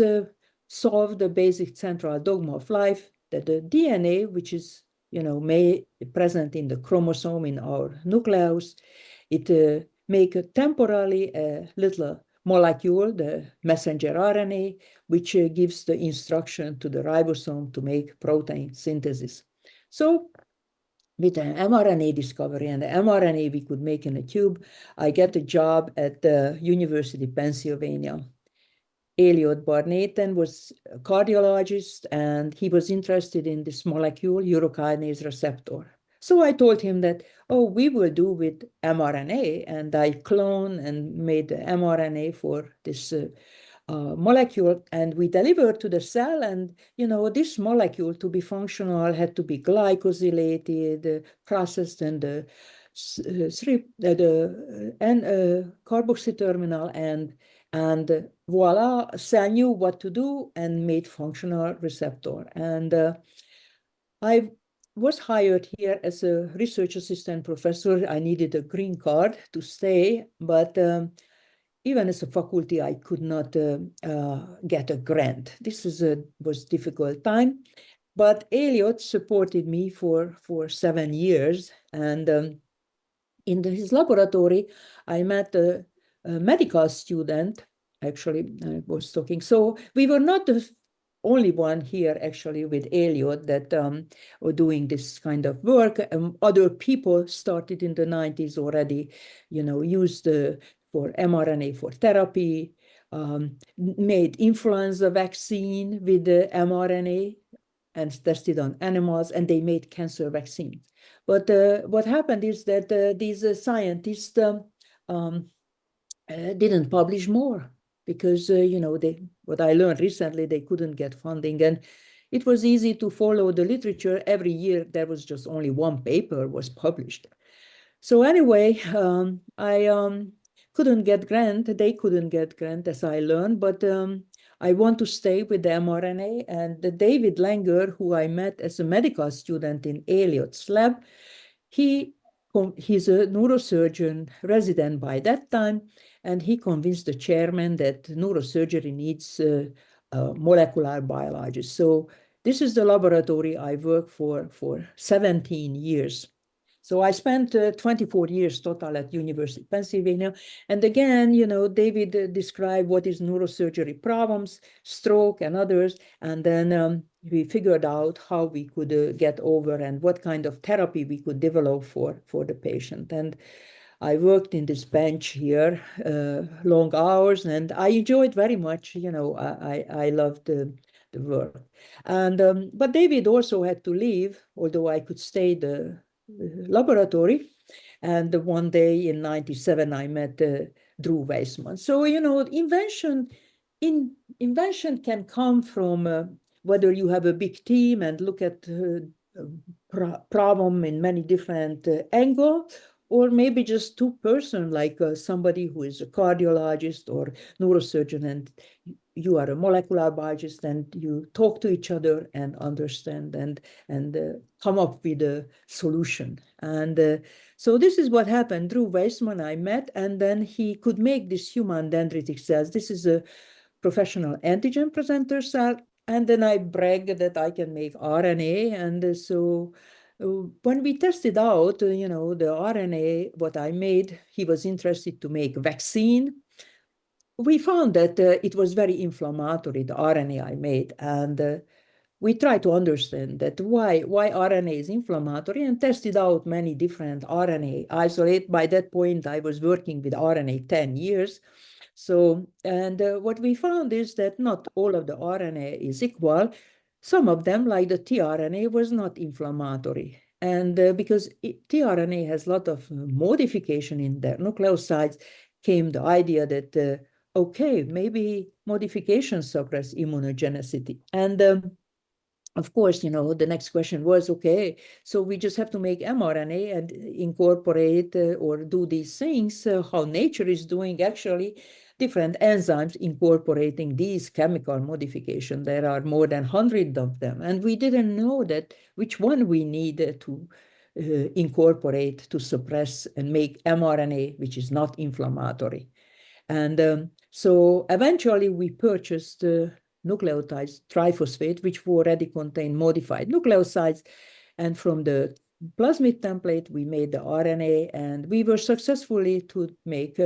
solved the basic central dogma of life, that the DNA, which is present in the chromosome in our nucleus, it make temporarily a little molecule, the messenger RNA, which gives the instruction to the ribosome to make protein synthesis. So with the mRNA discovery and the mRNA we could make in a tube, I get a job at the University of Pennsylvania. Elliot Barnatan was a cardiologist, and he was interested in this molecule, urokinase receptor. So I told him that, we will do with mRNA, and I cloned and made the mRNA for this molecule, and we delivered to the cell, and this molecule to be functional had to be glycosylated, processed, and the carboxy terminal, and voila, cell knew what to do and made functional receptor. And I was hired here as a research assistant professor. I needed a green card to stay, but even as a faculty, I could not get a grant. This was a difficult time, but Elliot supported me for 7 years. And in his laboratory, I met a medical student. Actually, I was talking. So we were not the only one here, actually, with Elliot that were doing this kind of work. Other people started in the 90s already, used for mRNA for therapy, made influenza vaccine with the mRNA and tested on animals, and they made cancer vaccine. But what happened is that these scientists didn't publish more because, what I learned recently, they couldn't get funding. And it was easy to follow the literature. Every year, there was just only one paper was published. So anyway, I couldn't get grant. They couldn't get grant, as I learned, but I want to stay with the mRNA. And David Langer, who I met as a medical student in Eliot's lab, he's a neurosurgeon resident by that time, and he convinced the chairman that neurosurgery needs molecular biologists. So this is the laboratory I worked for 17 years. So I spent 24 years total at University of Pennsylvania. And again, you know, David described what is neurosurgery problems, stroke and others. And then we figured out how we could get over and what kind of therapy we could develop for the patient. And I worked in this bench here, long hours, and I enjoyed very much, you know, I loved the work. And but David also had to leave, although I could stay the laboratory. And one day in 97, I met Drew Weissman. So, you know, invention can come from whether you have a big team and look at problem in many different angles, or maybe just two persons, like somebody who is a cardiologist or neurosurgeon, and you are a molecular biologist, and you talk to each other and understand and come up with a solution. And so this is what happened. Drew Weissman I met, and then he could make these human dendritic cells. This is a professional antigen presenter cell. And then I bragged that I can make RNA. And so when we tested out, you know, the RNA, what I made, he was interested to make vaccine. We found that it was very inflammatory, the RNA I made. And we tried to understand that why RNA is inflammatory, and tested out many different RNA isolate. By that point, I was working with RNA 10 years. So, and what we found is that not all of the RNA is equal. Some of them, like the tRNA, was not inflammatory. And because tRNA has a lot of modification in their nucleosides, came the idea that, okay, maybe modification suppress immunogenicity. And of course, you know, the next question was, okay, so we just have to make mRNA and incorporate or do these things, how nature is doing actually different enzymes incorporating these chemical modifications. There are more than 100 of them. And we didn't know that which one we needed to incorporate to suppress and make mRNA, which is not inflammatory. And so eventually we purchased nucleotides, triphosphate, which already contain modified nucleosides. And from the plasmid template, we made the RNA, and we were successfully to make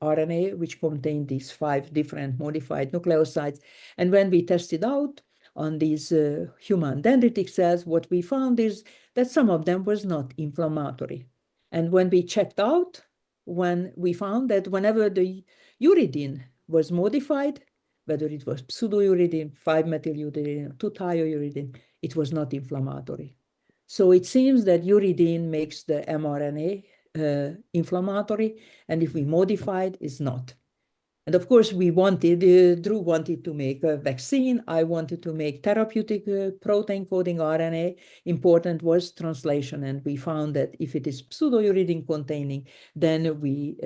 RNA, which contained these 5 different modified nucleosides. And when we tested out on these human dendritic cells, what we found is that some of them was not inflammatory. And when we checked out, when we found that whenever the uridine was modified, whether it was pseudouridine, 5-methyluridine, 2-thiouridine, it was not inflammatory. So it seems that uridine makes the mRNA inflammatory, and if we modify it, it's not. And of course, we wanted, Drew wanted to make a vaccine. I wanted to make therapeutic protein coding RNA. Important was translation, and we found that if it is pseudouridine containing, then we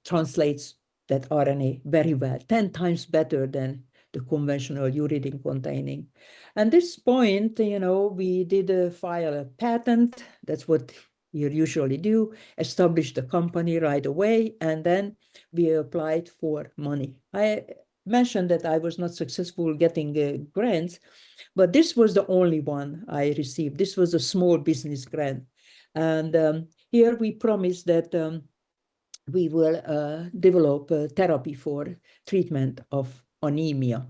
translates that RNA very well, 10 times better than the conventional uridine containing. And this point, you know, we did file a patent. That's what you usually do, establish the company right away, and then we applied for money. I mentioned that I was not successful getting grants, but this was the only one I received. This was a small business grant. And here we promised that we will develop a therapy for treatment of anemia.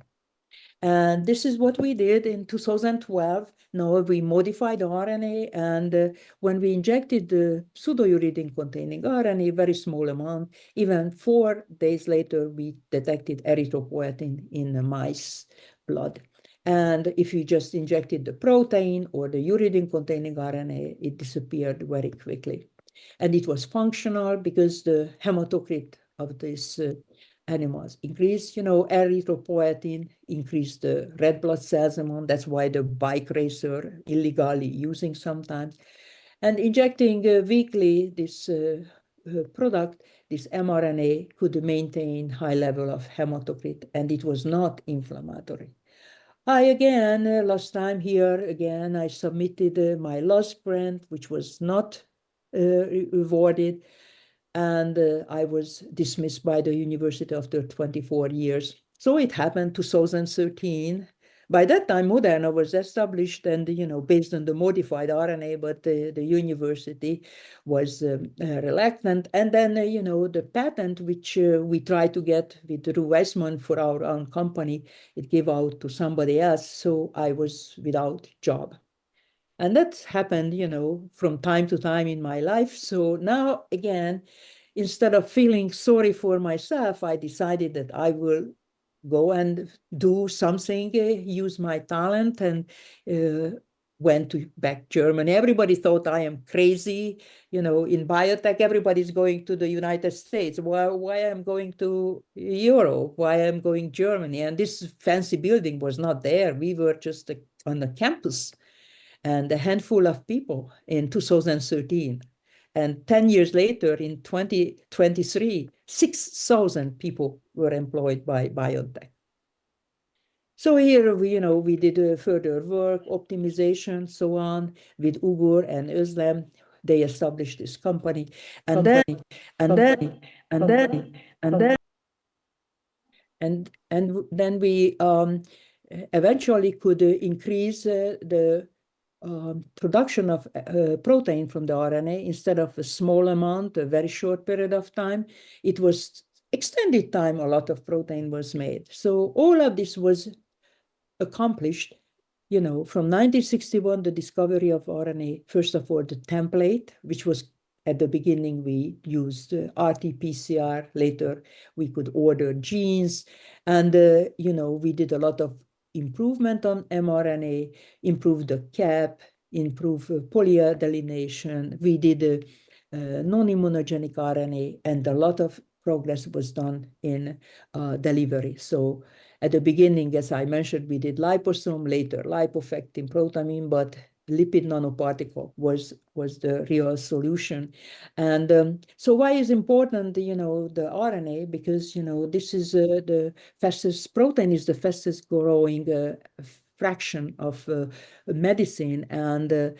And this is what we did in 2012. Now we modified the RNA, and when we injected the pseudouridine containing RNA, very small amount, even 4 days later, we detected erythropoietin in the mice blood. And if you just injected the protein or the uridine containing RNA, it disappeared very quickly. And it was functional because the hematocrit of this animals increased, you know, erythropoietin increased the red blood cells amount. That's why the bike racer illegally using sometimes. And injecting weekly this product, this mRNA, could maintain high level of hematocrit, and it was not inflammatory. Last time here, again, I submitted my last grant, which was not awarded, and I was dismissed by the university after 24 years. So it happened 2013. By that time, Moderna was established and, based on the modified RNA, but the university was reluctant. And then, the patent, which we tried to get with Drew Weissman for our own company, it gave out to somebody else. So I was without job. And that happened, from time to time in my life. So now, again, instead of feeling sorry for myself, I decided that I will go and do something, use my talent, and went back Germany. Everybody thought I am crazy. In biotech, everybody's going to the United States. Why I'm going to Europe? Why I'm going Germany? And this fancy building was not there. We were just on the campus, and a handful of people in 2013. And 10 years later, in 2023, 6,000 people were employed by BioNTech. So here, we did further work, optimization, so on, with Ugur and Özlem. They established this company. And then we eventually could increase the production of protein from the RNA. Instead of a small amount, a very short period of time, it was extended time, a lot of protein was made. So all of this was accomplished, from 1961, the discovery of RNA, first of all, the template, which was at the beginning, we used RT-PCR. Later, we could order genes. And, we did a lot of improvement on mRNA, improved the cap, improved polyadenylation. We did non-immunogenic RNA, and a lot of progress was done in delivery. So at the beginning, as I mentioned, we did liposome, later lipofectin, protamine, but lipid nanoparticle was the real solution. And so why is important, the RNA? Because, this is the fastest, protein is the fastest growing fraction of medicine, and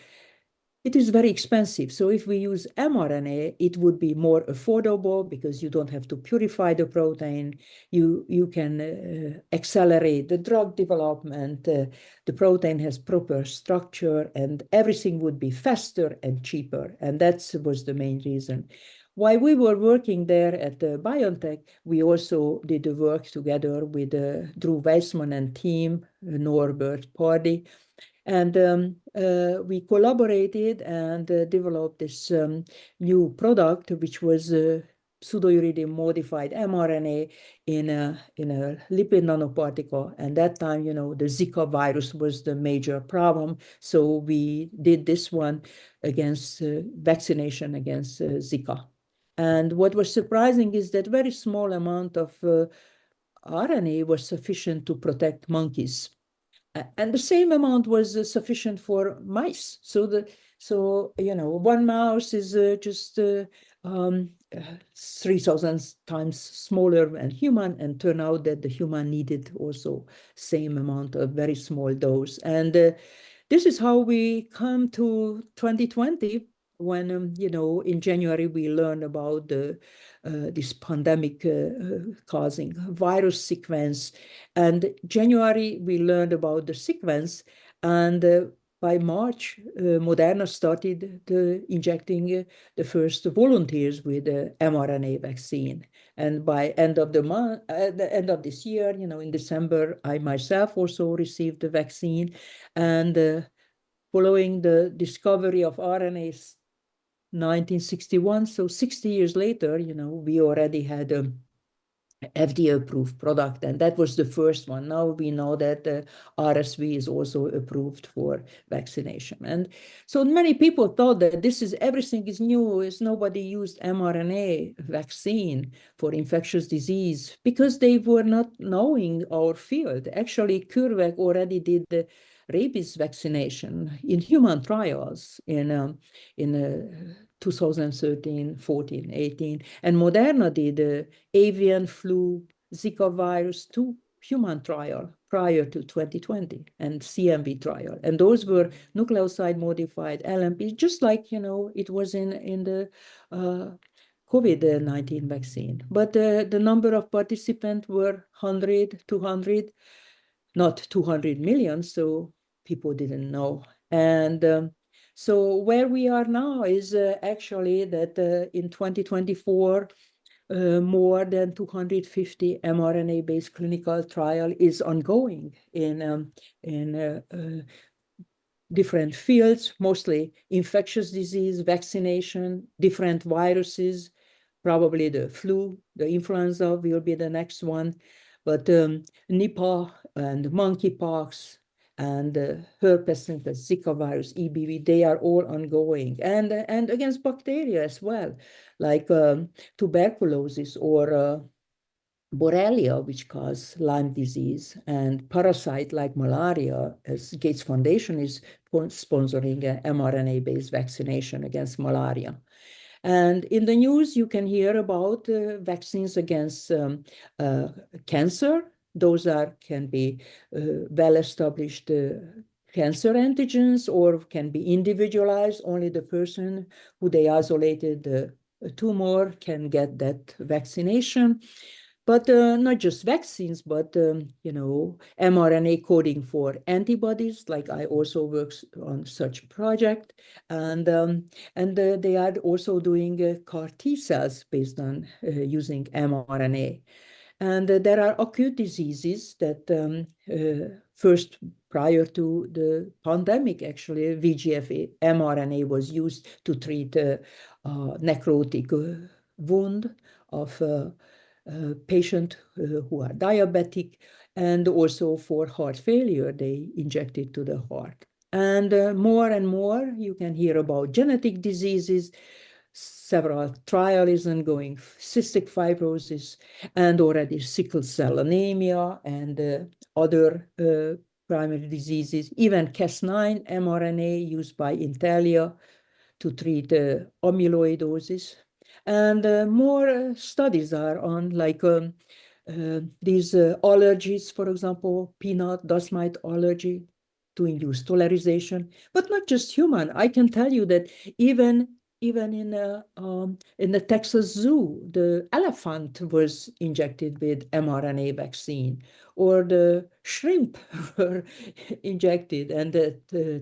it is very expensive. So if we use mRNA, it would be more affordable because you don't have to purify the protein. You can accelerate the drug development. The protein has proper structure, and everything would be faster and cheaper. And that was the main reason. While we were working there at BioNTech, we also did the work together with Drew Weissman and team, Norbert Pardy. And we collaborated and developed this new product, which was pseudouridine modified mRNA in a lipid nanoparticle. And that time, the Zika virus was the major problem. So we did this one against vaccination against Zika. And what was surprising is that very small amount of RNA was sufficient to protect monkeys. And the same amount was sufficient for mice. So one mouse is just 3,000 times smaller than human, and turned out that the human needed also same amount of very small dose. And this is how we come to 2020, when, in January, we learned about this pandemic causing virus sequence. And January, we learned about the sequence. And by March, Moderna started injecting the first volunteers with the mRNA vaccine. And by end of the month, at the end of this year, in December, I myself also received the vaccine. And following the discovery of RNAs, 1961, so 60 years later, we already had a FDA-approved product, and that was the first one. Now we know that RSV is also approved for vaccination. And so many people thought that everything is new, as nobody used mRNA vaccine for infectious disease because they were not knowing our field. Actually, CureVac already did rabies vaccination in human trials in 2013, 14, 18. And Moderna did avian flu, Zika virus, 2 human trial prior to 2020 and CMV trial. And those were nucleoside modified LNP, just like, it was in the COVID-19 vaccine. But the number of participants were 100, 200, not 200 million, so people didn't know. And so where we are now is actually that in 2024, more than 250 mRNA-based clinical trial is ongoing in different fields, mostly infectious disease, vaccination, different viruses, probably the flu, the influenza will be the next one, but Nipah and monkeypox and herpes and the Zika virus, EBV, they are all ongoing. And against bacteria as well, like tuberculosis or Borrelia, which cause Lyme disease, and parasite like malaria, as Gates Foundation is sponsoring an mRNA-based vaccination against malaria. And in the news, you can hear about vaccines against cancer. Those can be well-established cancer antigens or can be individualized. Only the person who they isolated the tumor can get that vaccination. But not just vaccines, but, mRNA coding for antibodies, like I also work on such project. And they are also doing CAR T cells based on using mRNA. And there are acute diseases that first, prior to the pandemic, actually, VEGF mRNA was used to treat necrotic wound of patient who are diabetic, and also for heart failure, they inject it to the heart. And more and more, you can hear about genetic diseases. Several trials is ongoing, cystic fibrosis, and already sickle cell anemia, and other primary diseases, even Cas9 mRNA used by Intellia to treat amyloidosis. And more studies are on, like these allergies, for example, peanut, dust mite allergy, to induce tolerization, but not just human. I can tell you that even in the Texas Zoo, the elephant was injected with mRNA vaccine, or the shrimp were injected and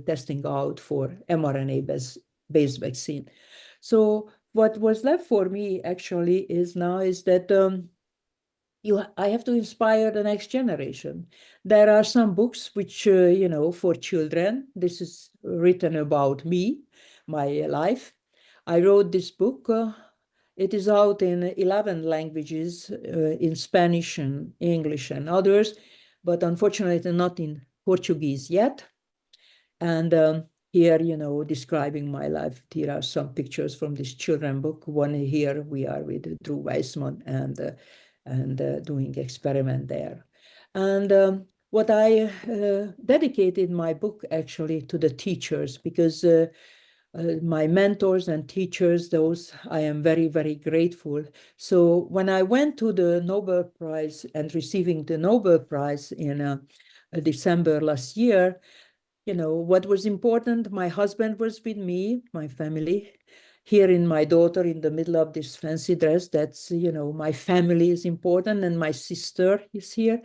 testing out for mRNA-based vaccine. So what was left for me actually is that I have to inspire the next generation. There are some books which, for children. This is written about me, my life. I wrote this book. It is out in 11 languages, in Spanish and English and others, but unfortunately not in Portuguese yet. And here, describing my life, here are some pictures from this children book. One here, we are with Drew Weissman and doing experiment there. And what I dedicated my book actually to the teachers, because my mentors and teachers, those I am very, very grateful. So when I went to the Nobel Prize and receiving the Nobel Prize in December last year, what was important, my husband was with me, my family, here in my daughter in the middle of this fancy dress. That's, my family is important, and my sister is here.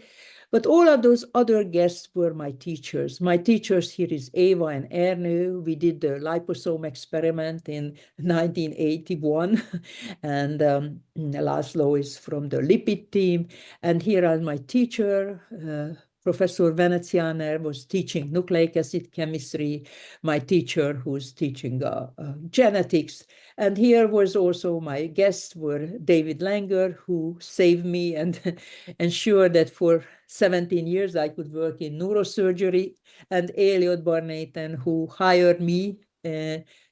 But all of those other guests were my teachers. My teachers here is Eva and Ernu. We did the liposome experiment in 1981. And Laszlo is from the lipid team. And here are my teacher, Professor Venezianer was teaching nucleic acid chemistry, my teacher who's teaching genetics. And here was also my guests were David Langer, who saved me and ensured that for 17 years I could work in neurosurgery, and Elliot Barnathan, who hired me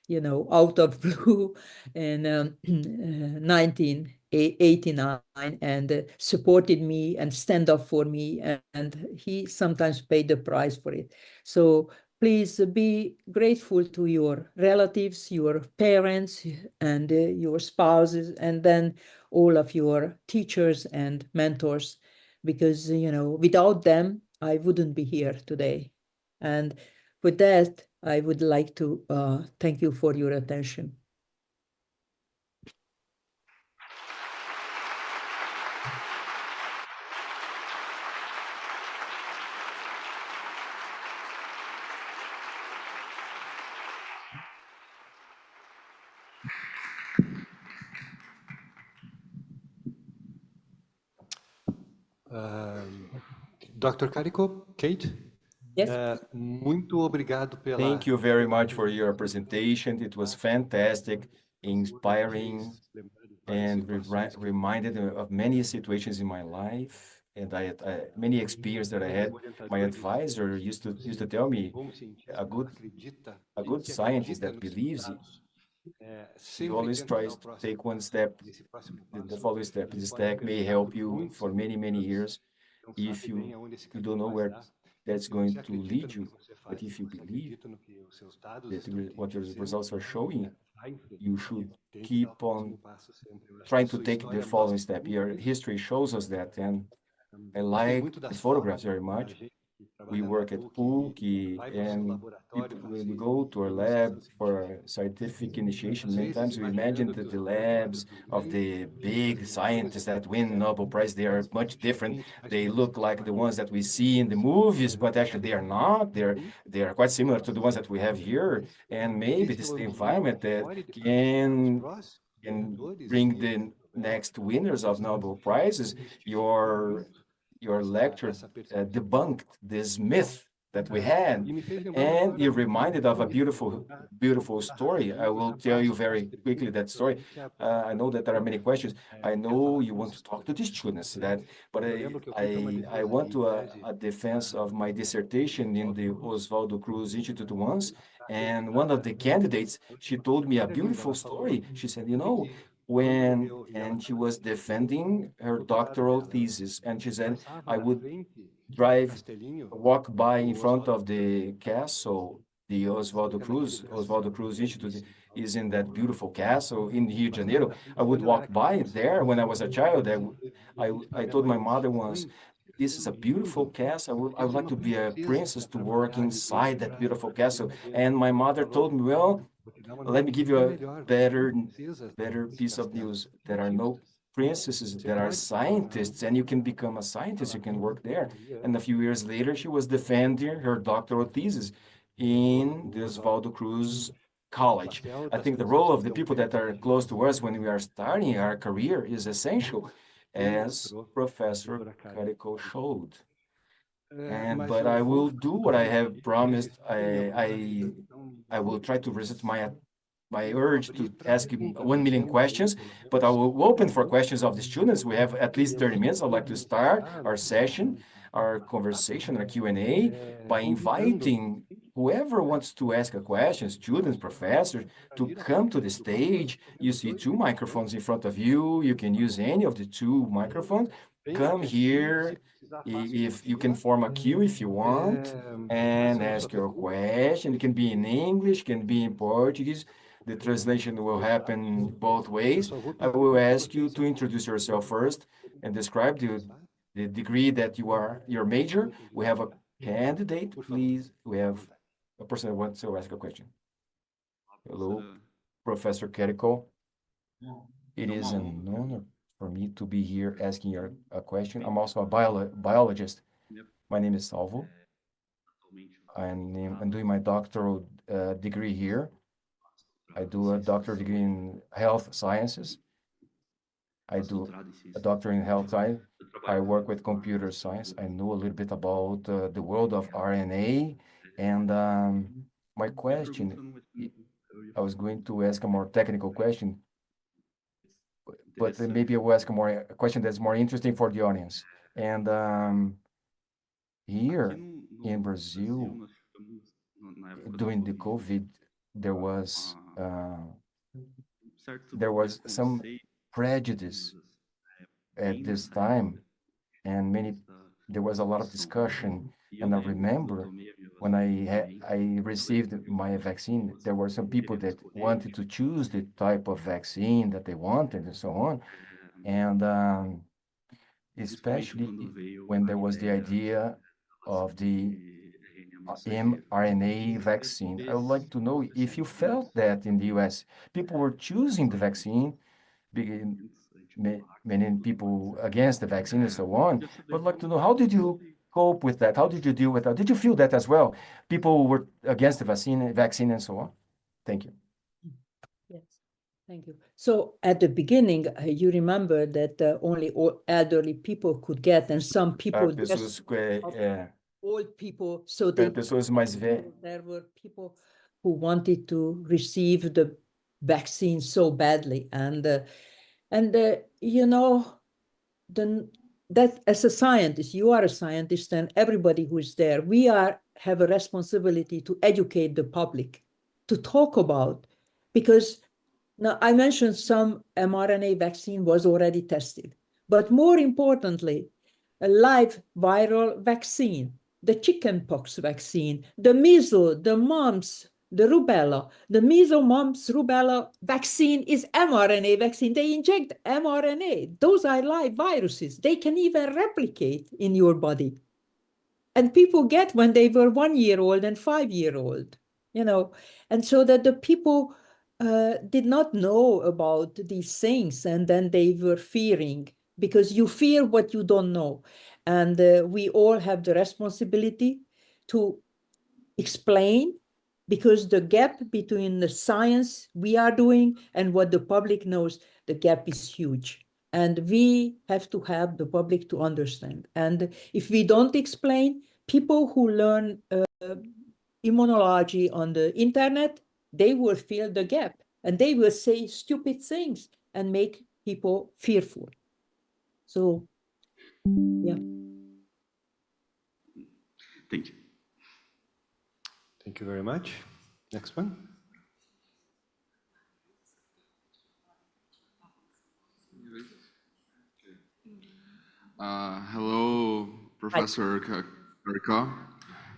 you know, out of blue in 1989 and supported me and stand up for me. And he sometimes paid the price for it. So please be grateful to your relatives, your parents, and your spouses, and then all of your teachers and mentors, because, you know, without them, I wouldn't be here today. And with that, I would like to thank you for your attention. Dr. Karikó, Kate? Yes. Muito obrigado pela... Thank you very much for your presentation. It was fantastic, inspiring, and reminded me of many situations in my life, and many experiences that I had. My advisor used to tell me, a good scientist that believes he always tries to take one step, the following step. This step may help you for many years if you don't know where that's going to lead you. But if you believe that what your results are showing, you should keep on trying to take the following step. Your history shows us that, and I like the photographs very much. We work at PUC, and when we go to our lab for scientific initiation, many times we imagine that the labs of the big scientists that win Nobel Prize, they are much different. They look like the ones that we see in the movies, but actually they are not. They are quite similar to the ones that we have here. And maybe this is the environment that can bring the next winners of Nobel Prizes. Your lecture debunked this myth that we had, and you reminded of a beautiful story. I will tell you very quickly that story. I know that there are many questions. I know you want to talk to the students, but I went to a defense of my dissertation in the Oswaldo Cruz Institute once, and one of the candidates, she told me a beautiful story. She said, you know, and she was defending her doctoral thesis, and she said, I would walk by in front of the castle, the Oswaldo Cruz Institute is in that beautiful castle in Rio de Janeiro. I would walk by there when I was a child. I told my mother once, this is a beautiful castle. I would like to be a princess to work inside that beautiful castle. And my mother told me, well, let me give you a better piece of news. There are no princesses, there are scientists, and you can become a scientist, you can work there. And a few years later, she was defending her doctoral thesis in the Oswaldo Cruz College. I think the role of the people that are close to us when we are starting our career is essential, as Professor Karikó showed. But I will do what I have promised. I will try to resist my urge to ask 1 million questions, but I will open for questions of the students. We have at least 30 minutes. I'd like to start our session, our conversation, our Q&A, by inviting whoever wants to ask a question, students, professors, to come to the stage. You see 2 microphones in front of you. You can use any of the 2 microphones. Come here. If you can form a queue if you want and ask your question. It can be in English, can be in Portuguese. The translation will happen both ways. I will ask you to introduce yourself first and describe the degree that you are, your major. We have a candidate, please. We have a person that wants to ask a question. Hello, Professor Karikó. It is an honor for me to be here asking a question. I'm also a biologist. My name is Salvo. I'm doing my doctoral degree here. I do a doctorate degree in health sciences. I do a doctorate in health science. I work with computer science. I know a little bit about the world of RNA. And my question, I was going to ask a more technical question, but maybe I will ask a question that's more interesting for the audience. And here in Brazil, during the COVID, there was there was some prejudice at this time, and there was a lot of discussion. And I remember when I received my vaccine, there were some people that wanted to choose the type of vaccine that they wanted and so on. And especially when there was the idea of the mRNA vaccine. I would like to know if you felt that in the US, people were choosing the vaccine, many people against the vaccine and so on. But I'd like to know, how did you cope with that? How did you deal with that? Did you feel that as well? People were against the vaccine and so on? Thank you. Yes, thank you. So at the beginning, you remember that only elderly people could get, and some people Pessoas, old people, so they pessoas mais velhas. There were people who wanted to receive the vaccine so badly, and you know, that as a scientist, you are a scientist, and everybody who is there, we have a responsibility to educate the public, to talk about, because now I mentioned some mRNA vaccine was already tested, but more importantly, a live viral vaccine, the chickenpox vaccine, the measles, the mumps, the rubella. The measles, mumps, rubella vaccine is mRNA vaccine. They inject mRNA. Those are live viruses. They can even replicate in your body. And people get when they were 1 year old and 5 year old, you know. And so that the people did not know about these things, and then they were fearing, because you fear what you don't know. And we all have the responsibility to explain, because the gap between the science we are doing and what the public knows, the gap is huge. And we have to help the public to understand. And if we don't explain, people who learn immunology on the internet, they will fill the gap, and they will say stupid things and make people fearful. So, yeah. Thank you. Thank you very much. Next one. Hello, Professor Karikó.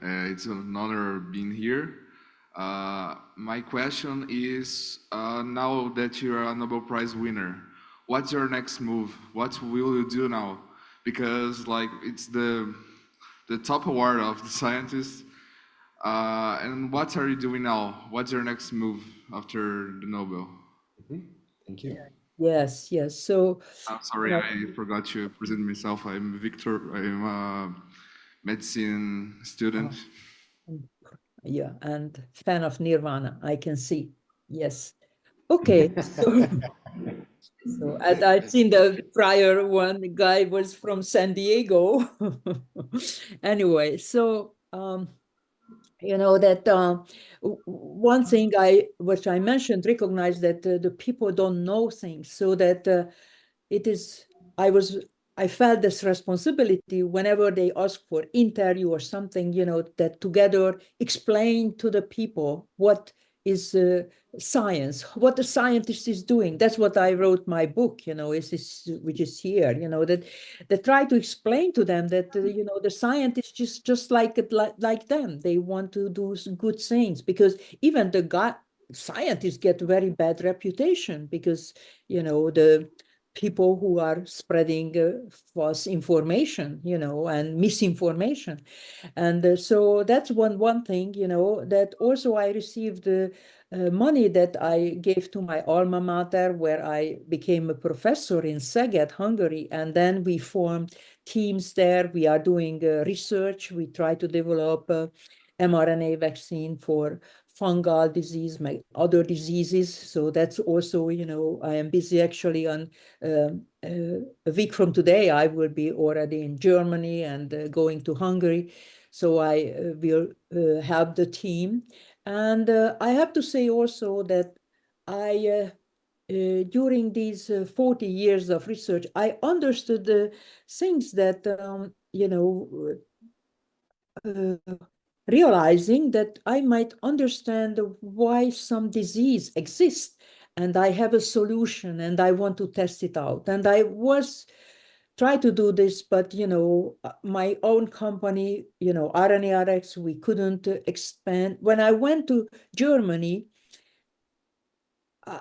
It's an honor being here. My question is, now that you're a Nobel Prize winner, what's your next move? What will you do now? Because like it's the top award of the scientists. And what are you doing now? What's your next move after the Nobel? Thank you. Yes, yes. So I'm sorry, I forgot to present myself. I'm Victor. I'm a medicine student. Yeah, and fan of Nirvana, I can see. Yes. Okay. So I've seen the prior one. The guy was from San Diego. Anyway, so you know that one thing which I mentioned, recognize that the people don't know things, so that it is. I felt this responsibility whenever they ask for interview or something, you know, that together explain to the people what is science, what the scientist is doing. That's what I wrote my book, you know, which is here, you know, that try to explain to them that, you know, the scientists just like them. They want to do good things, because even scientists get very bad reputation, because, you know, the people who are spreading false information, you know, and misinformation. And so that's one thing, you know, that also I received money that I gave to my alma mater, where I became a professor in Szeged, Hungary. And then we formed teams there. We are doing research. We try to develop a mRNA vaccine for fungal disease, other diseases. So that's also, you know, I am busy actually on a week from today, I will be already in Germany and going to Hungary. So I will help the team. And I have to say also that during these 40 years of research, I understood the things that, you know, realizing that I might understand why some disease exists, and I have a solution and I want to test it out. And I was try to do this, but my own company, RNARX, we couldn't expand. When I went to Germany,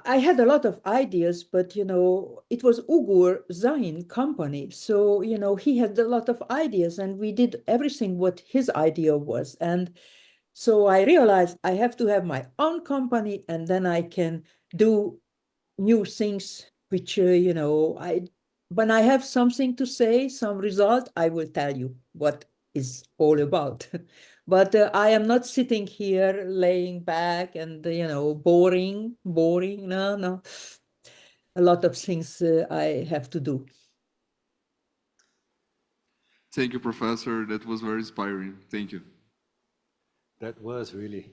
I had a lot of ideas, but it was Ugur Zain company, so he had a lot of ideas, and we did everything what his idea was. And so I realized I have to have my own company, and then I can do new things, which when I have something to say, some result, I will tell you what is all about. But I am not sitting here laying back and boring. No. A lot of things I have to do. Thank you, Professor. That was very inspiring. Thank you. That was really.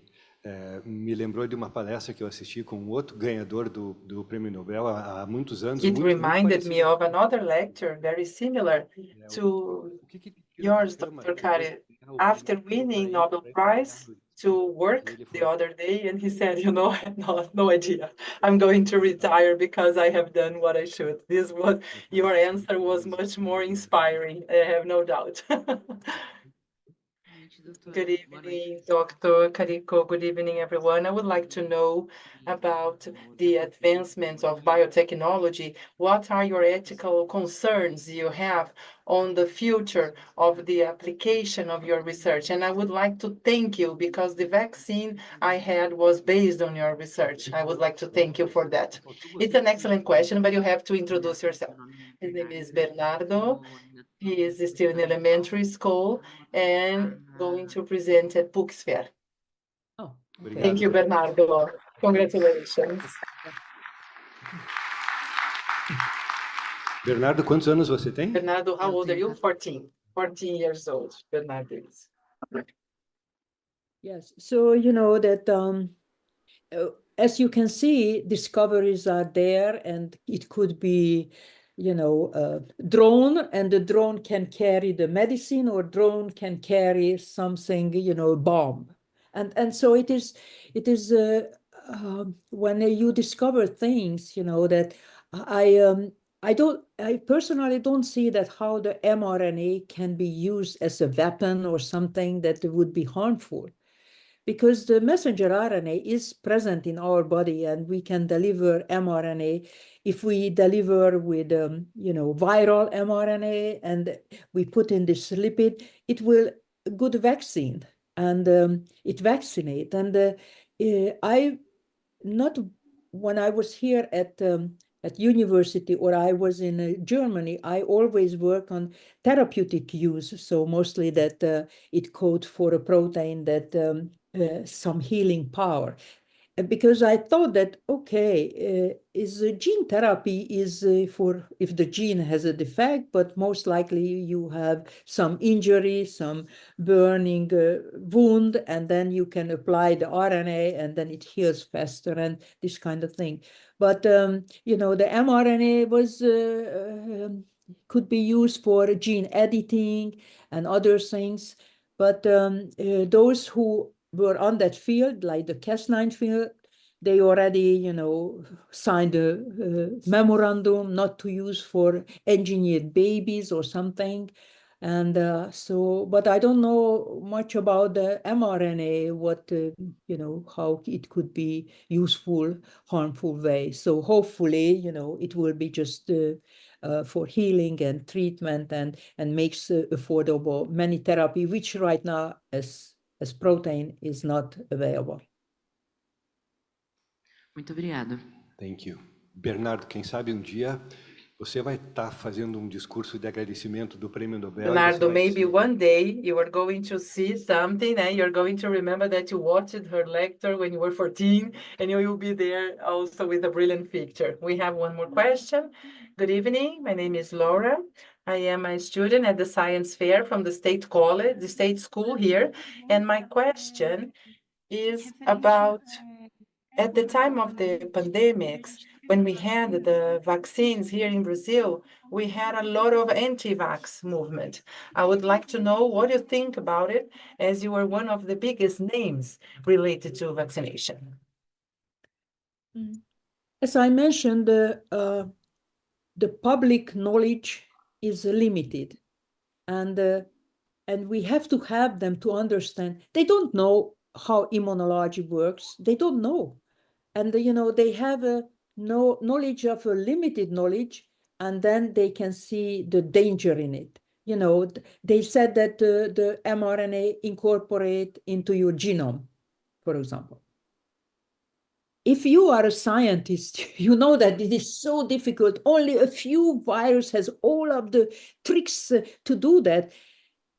Me lembrou de uma palestra que eu assisti com outro ganhador do Prêmio Nobel há muitos anos. It reminded me of another lecture very similar to yours, Dr. Kari. After winning Nobel Prize, to work the other day, and he said, no idea. I'm going to retire because I have done what I should. Your answer was much more inspiring, I have no doubt. Good evening, Dr. Karikó. Good evening, everyone. I would like to know about the advancements of biotechnology. What are your ethical concerns you have on the future of the application of your research? And I would like to thank you because the vaccine I had was based on your research. I would like to thank you for that. It's an excellent question, but you have to introduce yourself. His name is Bernardo. He is still in elementary school and going to present at PUCPR. Oh, okay. Thank you, Bernardo. Congratulations. Bernardo, quantos anos você tem? Bernardo, how old are you? 14. 14 years old, Bernardo is. Yes, so that as you can see, discoveries are there, and it could be drone, and the drone can carry the medicine, or drone can carry something, bomb. And so it is when you discover things, that I personally don't see that how the mRNA can be used as a weapon or something that would be harmful. Because the messenger RNA is present in our body, and we can deliver mRNA. If we deliver with, viral mRNA, and we put in this lipid, it will good vaccine, and it vaccinate. And when I was here at university, or I was in Germany, I always work on therapeutic use. So mostly that it codes for a protein that some healing power, because I thought that is gene therapy is for if the gene has a defect, but most likely you have some injury, some burning wound, and then you can apply the RNA, and then it heals faster, and this kind of thing. But the mRNA was could be used for gene editing and other things. But those who were on that field, like the Cas9 field, they already, signed a memorandum not to use for engineered babies or something. And but I don't know much about the mRNA, what, how it could be useful, harmful way. So hopefully, it will be just for healing and treatment, and makes affordable many therapy, which right now as protein is not available. Muito obrigada. Thank you. Bernardo, quem sabe dia você vai estar fazendo discurso de agradecimento do Prêmio Nobel. Bernardo, maybe one day you are going to see something, and you're going to remember that you watched her lecture when you were 14, and you will be there also with a brilliant picture. We have one more question. Good evening. My name is Laura. I am a student at the science fair from the state college, the state school here. And my question is about, at the time of the pandemics, When we had the vaccines here in Brazil, we had a lot of anti-vax movement. I would like to know what you think about it, as you are one of the biggest names related to vaccination. As I mentioned, the public knowledge is limited, and we have to have them to understand. They don't know how immunology works. They don't know. And, they have no knowledge of a limited knowledge, and then they can see the danger in it. They said that the mRNA incorporate into your genome, for example. If you are a scientist, you know that it is so difficult. Only a few viruses has all of the tricks to do that.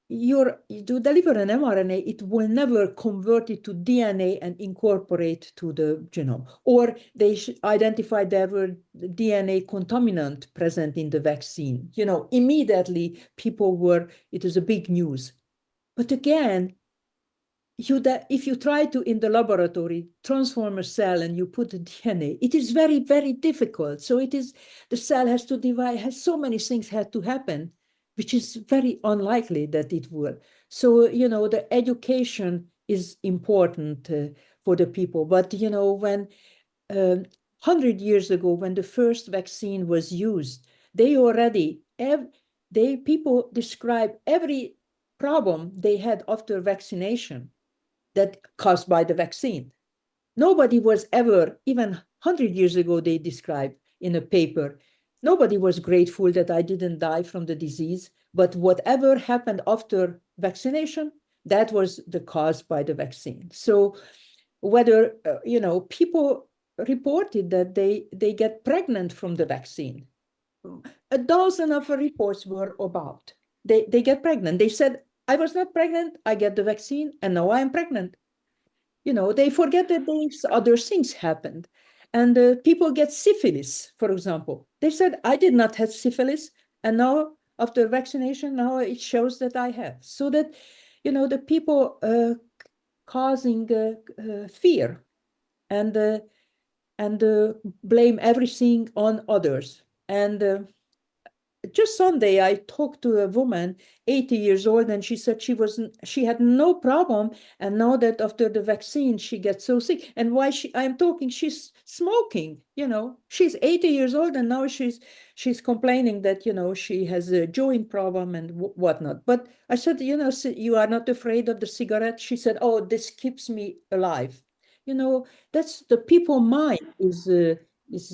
To deliver an mRNA, it will never convert it to DNA and incorporate to the genome. Or they identify there were DNA contaminant present in the vaccine. Immediately it is a big news. But again, if you try to, in the laboratory, transform a cell and you put the DNA, it is very, very difficult. So the cell has to divide, so many things had to happen, which is very unlikely that it will. So, the education is important for the people. But, when 100 years ago, when the first vaccine was used, people describe every problem they had after vaccination that caused by the vaccine. Nobody was ever, even 100 years ago, they described in a paper, nobody was grateful that I didn't die from the disease, but whatever happened after vaccination, that was the cause by the vaccine. So whether, people reported that they get pregnant from the vaccine. A dozen of reports were about, they get pregnant. They said, I was not pregnant, I get the vaccine, and now I'm pregnant. They forget that other things happened. And people get syphilis, for example. They said, I did not have syphilis, and now, after vaccination, now it shows that I have. So that, the people causing fear and blame everything on others. And just Sunday, I talked to a woman, 80 years old, and she said she had no problem. And now that after the vaccine, she gets so sick. And why I'm talking, she's smoking, she's 80 years old, and now she's complaining that, she has a joint problem and whatnot. But I said, you are not afraid of the cigarette? She said, oh, this keeps me alive. That's the people mind is a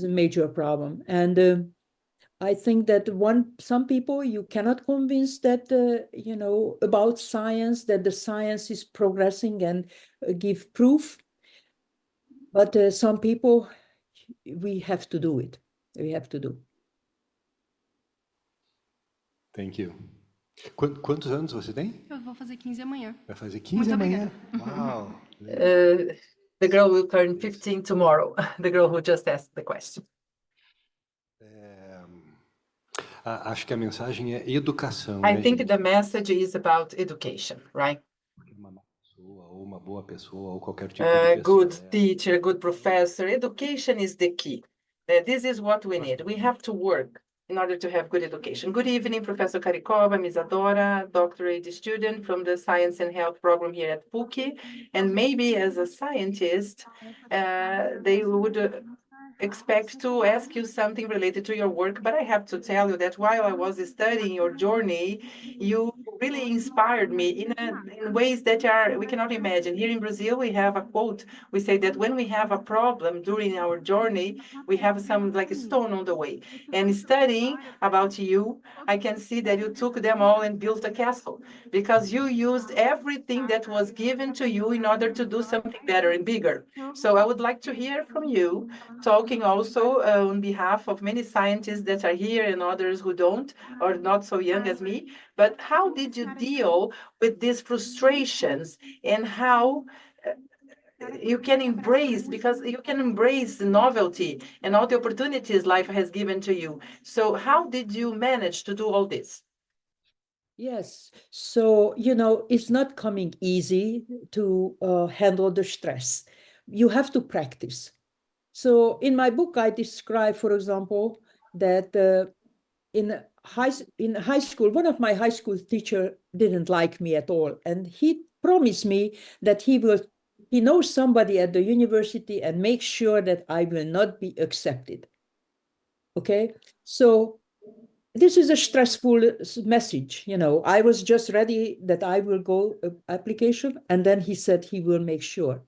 major problem. And I think that some people you cannot convince that, about science, that the science is progressing and give proof. But some people, we have to do it. We have to do. Thank you. Quantos anos você tem? Eu vou fazer 15 amanhã. Vai fazer 15 amanhã? Wow. The girl will turn 15 tomorrow, the girl who just asked the question. Acho que a mensagem é educação. I think the message is about education, right? Uma pessoa, ou uma boa pessoa, ou qualquer tipo de pessoa. Good teacher, good professor. Education is the key. This is what we need. We have to work in order to have good education. Good evening, Professor Karikó, Ms. Adora, doctorate student from the Science and Health program here at PUC. And maybe as a scientist, they would expect to ask you something related to your work, but I have to tell you that while I was studying your journey, you really inspired me in ways that we cannot imagine. Here in Brazil, we have a quote. We say that when we have a problem during our journey, we have some like a stone on the way. And studying about you, I can see that you took them all and built a castle, because you used everything that was given to you in order to do something better and bigger. So I would like to hear from you, talking also on behalf of many scientists that are here and others who don't, or not so young as me, but how did you deal with these frustrations, and how you can embrace, because you can embrace the novelty and all the opportunities life has given to you. So how did you manage to do all this? Yes, so, it's not coming easy to handle the stress. You have to practice. So in my book, I describe, for example, that in high school, one of my high school teacher didn't like me at all. And he promised me that he knows somebody at the university and make sure that I will not be accepted. Okay, so this is a stressful message. I was just ready that I will go application, and then he said he will make sure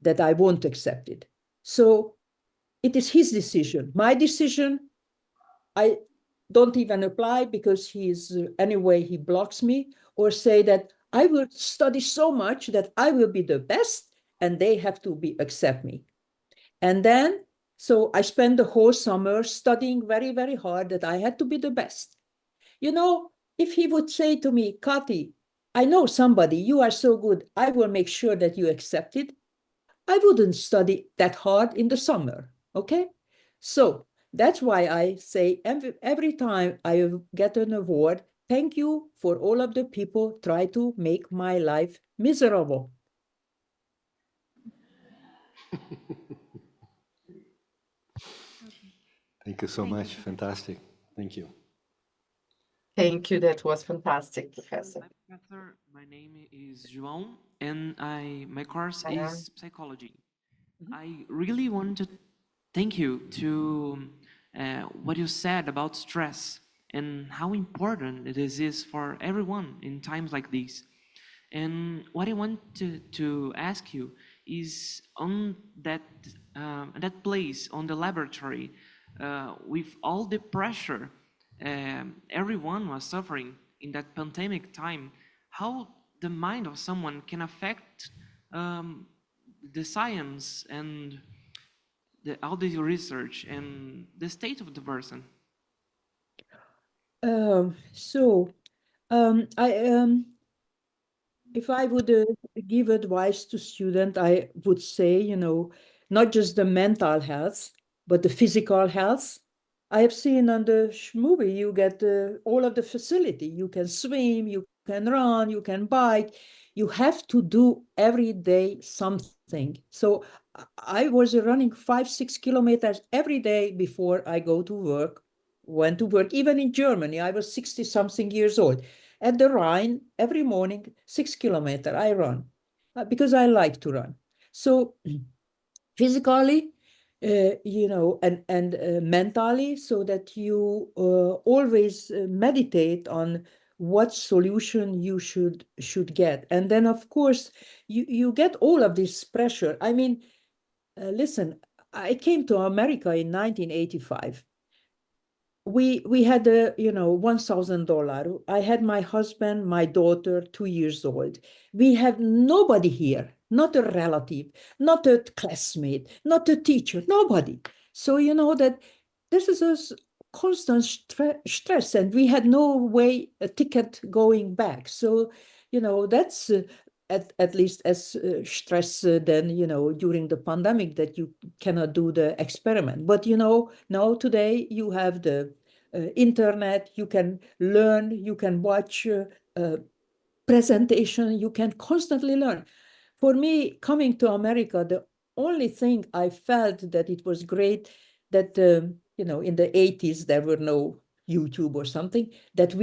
that I won't accept it. So it is his decision. My decision, I don't even apply because anyway, he blocks me, or say that I will study so much that I will be the best and they have to accept me. And then, so I spent the whole summer studying very, very hard that I had to be the best. If he would say to me, Kati, I know somebody, you are so good, I will make sure that you accept it, I wouldn't study that hard in the summer, okay? So that's why I say every time I get an award, thank you for all of the people try to make my life miserable. Thank you so much. Fantastic. Thank you. Thank you. That was fantastic, Professor. Professor, my name is João, and my course is psychology. I really want to thank you to what you said about stress and how important it is for everyone in times like these. And what I want to ask you is on that place, on the laboratory, with all the pressure everyone was suffering in that pandemic time, how the mind of someone can affect the science and all the research and the state of the person? If I would give advice to students, I would say, not just the mental health, but the physical health. I have seen on the movie, you get all of the facility. You can swim, you can run, you can bike. You have to do every day something. So I was running 5-6 kilometers every day before I went to work. Even in Germany, I was 60-something years old. At the Rhine, every morning, 6 kilometers I run because I like to run. So physically, and mentally, so that you always meditate on what solution you should get. And then, of course, you get all of this pressure. I mean, listen, I came to America in 1985. We had $1,000. I had my husband, my daughter, 2 years old. We had nobody here, not a relative, not a classmate, not a teacher, nobody. So that this is a constant stress, and we had no a ticket going back. So that's at least as stress than during the pandemic, that you cannot do the experiment. But now today you have the internet, you can learn, you can watch presentation, you can constantly learn. For me, coming to America, the only thing I felt that it was great that in the 80s there were no YouTube or something, that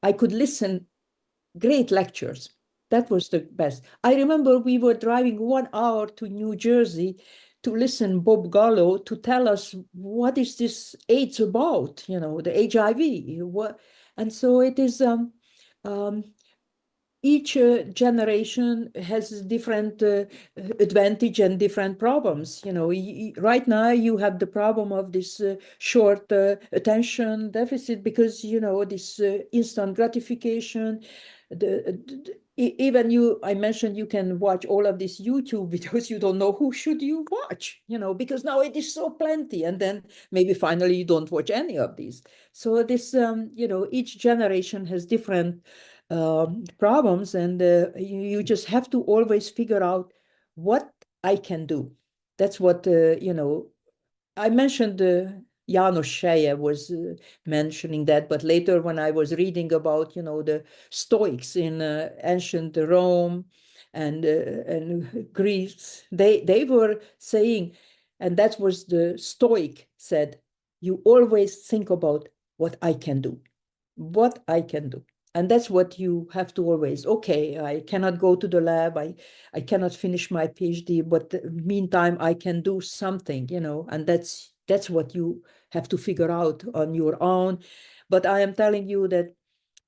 I could listen great lectures. That was the best. I remember we were driving 1 hour to New Jersey to listen Bob Gallo to tell us what is this AIDS about, the HIV. And so it is, each generation has different advantage and different problems. Right now you have the problem of this short attention deficit because, this instant gratification. I mentioned you can watch all of this YouTube videos. You don't know who should you watch, because now it is so plenty. And then maybe finally you don't watch any of these. So this, each generation has different problems, and you just have to always figure out what I can do. That's what, I mentioned János Seje was mentioning that, but later when I was reading about, the Stoics in ancient Rome and Greece, they were saying, And that was the Stoic said, you always think about what I can do, what I can do. And that's what you have to always, okay, I cannot go to the lab, I cannot finish my PhD, but meantime, I can do something, you know, and that's what you have to figure out on your own. But I am telling you that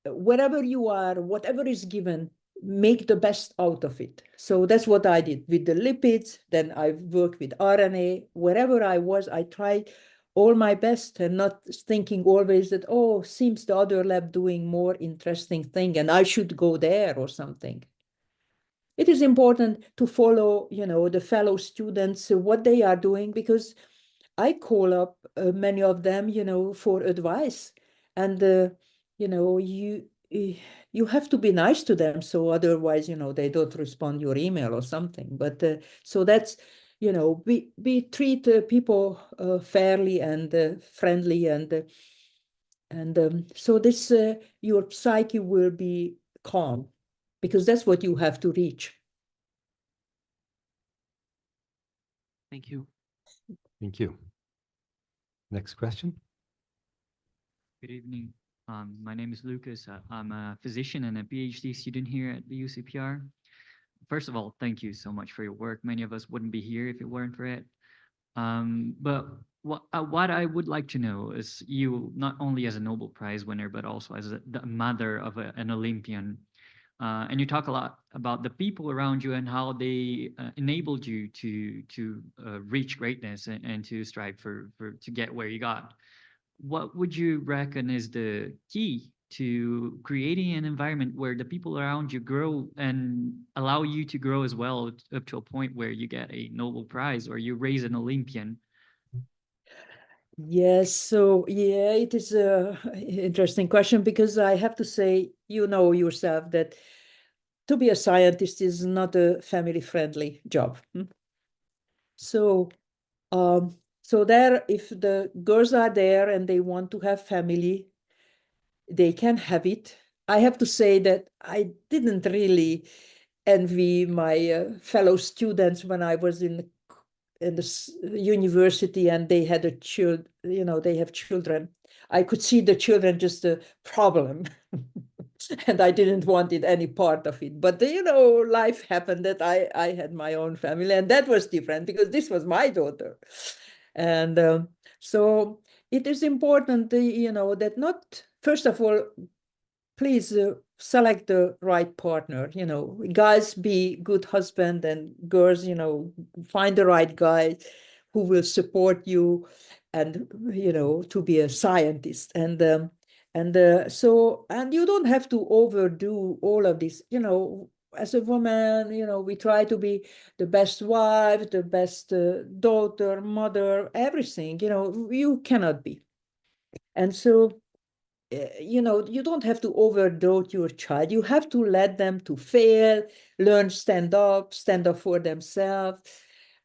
wherever you are, whatever is given, make the best out of it. So that's what I did with the lipids. Then I worked with RNA. Wherever I was, I tried all my best and not thinking always that, oh, seems the other lab doing more interesting thing and I should go there or something. It is important to follow, you know, the fellow students, what they are doing, because I call up many of them, you know, for advice. And, you know, you have to be nice to them. So otherwise, you know, they don't respond your email or something. But so that's, you know, we treat people fairly and friendly. And so this, your psyche will be calm, because that's what you have to reach. Thank you. Thank you. Next question. Good evening. My name is Lucas. I'm a physician and a PhD student here at the UCPR. First of all, thank you so much for your work. Many of us wouldn't be here if it weren't for it. But what I would like to know is, you, not only as a Nobel Prize winner, but also as the mother of an Olympian. And you talk a lot about the people around you and how they enabled you to reach greatness and to strive to get where you got. What would you reckon is the key to creating an environment where the people around you grow and allow you to grow as well, up to a point where you get a Nobel Prize or you raise an Olympian? Yes, so yeah, it is a interesting question, because I have to say, you know yourself that to be a scientist is not a family-friendly job. So, so there, if the girls are there and they want to have family, they can have it. I have to say that I didn't really envy my fellow students when I was in the university and they had a child, you know, they have children. I could see the children just a problem. And I didn't want it any part of it. But, you know, life happened that I had my own family, and that was different because this was my daughter. And so it is important, you know, that not, first of all, please select the right partner. You know, guys, be good husband, and girls, you know, find the right guy who will support you and, you know, to be a scientist. So you don't have to overdo all of this. You know, as a woman, you know, we try to be the best wife, the best daughter, mother, everything. You know, you cannot be. And so, you know, you don't have to overdote your child. You have to let them to fail, learn, stand up for themselves.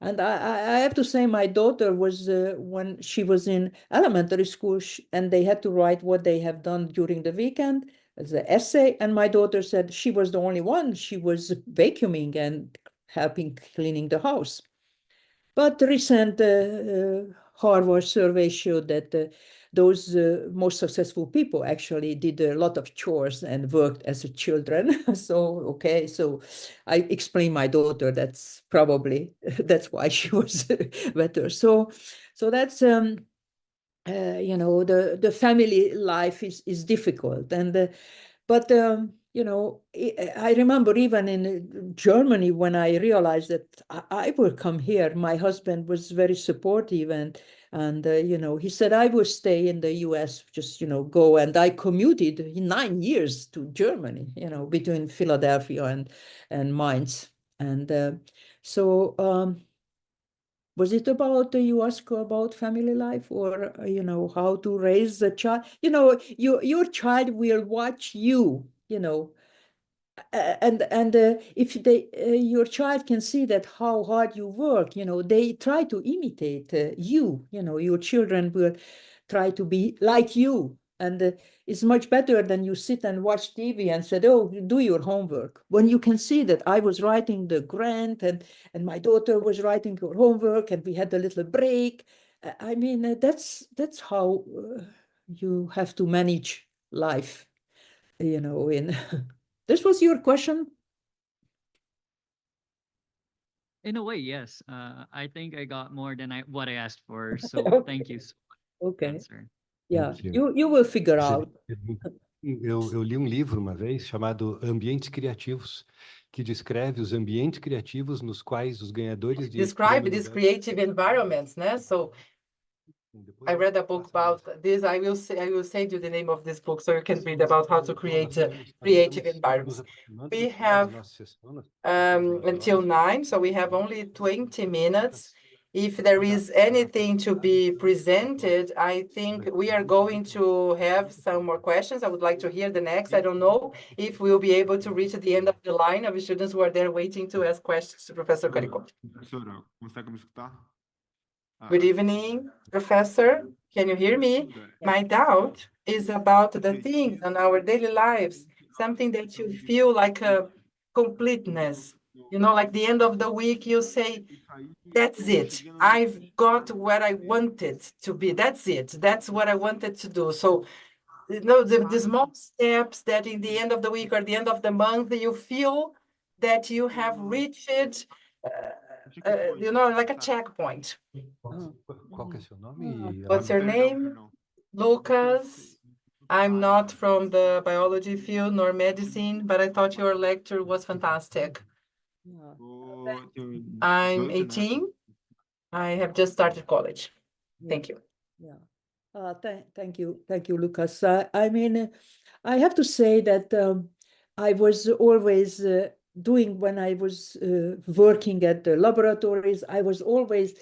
And I have to say, my daughter was, when she was in elementary school, and they had to write what they have done during the weekend as an essay. And my daughter said she was the only one. She was vacuuming and helping cleaning the house. But the recent Harvard survey showed that those most successful people actually did a lot of chores and worked as children. So, okay, so I explained my daughter that's probably, that's why she was better. So that's, you know, the family life is difficult. But you know, I remember even in Germany, when I realized that I will come here, my husband was very supportive, and you know, he said I will stay in the US, just, you know, go. And I commuted in 9 years to Germany, you know, between Philadelphia and Mainz. And so was it about, you ask about family life, or, you know, how to raise a child? You know, your child will watch you, you know, and if your child can see that how hard you work, you know, they try to imitate you. You know, your children will try to be like you. And it's much better than you sit and watch TV and said, oh, do your homework. When you can see that I was writing the grant and my daughter was writing her homework and we had a little break. I mean, that's how you have to manage life, you know. This was your question? In a way, yes. I think I got more than what I asked for. So thank you so much for the answer. Yeah, you will figure out. Eu li um livro uma vez chamado Ambientes Criativos, que descreve os ambientes criativos nos quais os ganhadores de Describe these creative environments, né? So I read a book about this. I will send you the name of this book so you can read about how to create creative environments. We have until 9, so we have only 20 minutes. If there is anything to be presented, I think we are going to have some more questions. I would like to hear the next. I don't know if we'll be able to reach the end of the line of students who are there waiting to ask questions to Professor Karikó. Professora, consegue me escutar? Good evening, Professor. Can you hear me? My doubt is about the things in our daily lives, something that you feel like a completeness. You know, like the end of the week, you say, that's it. I've got what I wanted to be. That's it. That's what I wanted to do. So, you know, the small steps that in the end of the week or the end of the month, you feel that you have reached, you know, like a checkpoint. Qual que é seu nome? What's your name? Lucas. I'm not from the biology field nor medicine, but I thought your lecture was fantastic. I'm 18. I have just started college. Thank you. Yeah. Thank you, Lucas. I mean, I have to say that I was always doing, when I was working at the laboratories, I was always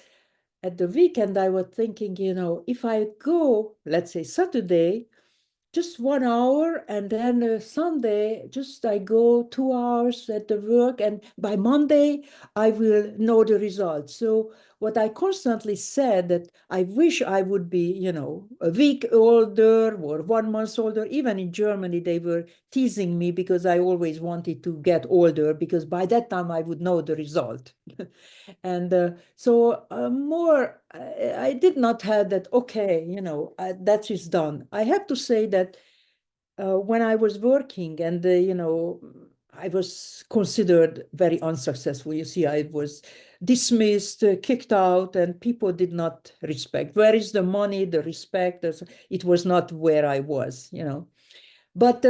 at the weekend, I was thinking, you know, if I go, let's say Saturday, just 1 hour, and then Sunday, just I go 2 hours at the work, and by Monday, I will know the results. So what I constantly said that I wish I would be, you know, a week older or 1 month older. Even in Germany, they were teasing me because I always wanted to get older, because by that time I would know the result. And so more, I did not have that, okay, you know, that is done. I have to say that when I was working and, you know, I was considered very unsuccessful. You see, I was dismissed, kicked out, and people did not respect. Where is the money, the respect? It was not where I was, you know. But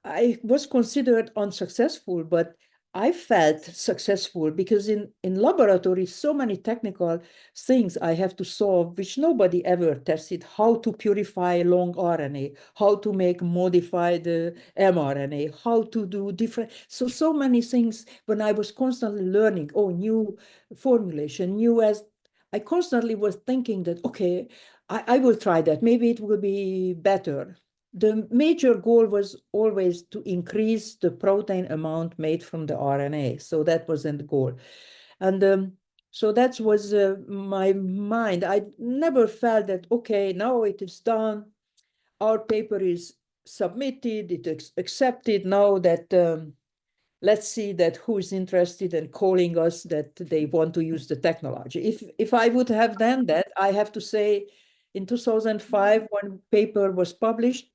I was considered unsuccessful, but I felt successful because in laboratories, so many technical things I have to solve, which nobody ever tested: how to purify long RNA, how to make modified mRNA, how to do different. So many things when I was constantly learning, new formulation, I constantly was thinking that, okay, I will try that. Maybe it will be better. The major goal was always to increase the protein amount made from the RNA. So that was the goal. And so that was my mind. I never felt that, okay, now it is done. Our paper is submitted, it is accepted. Now that let's see that who is interested in calling us that they want to use the technology. If I would have done that, I have to say in 2005, when paper was published,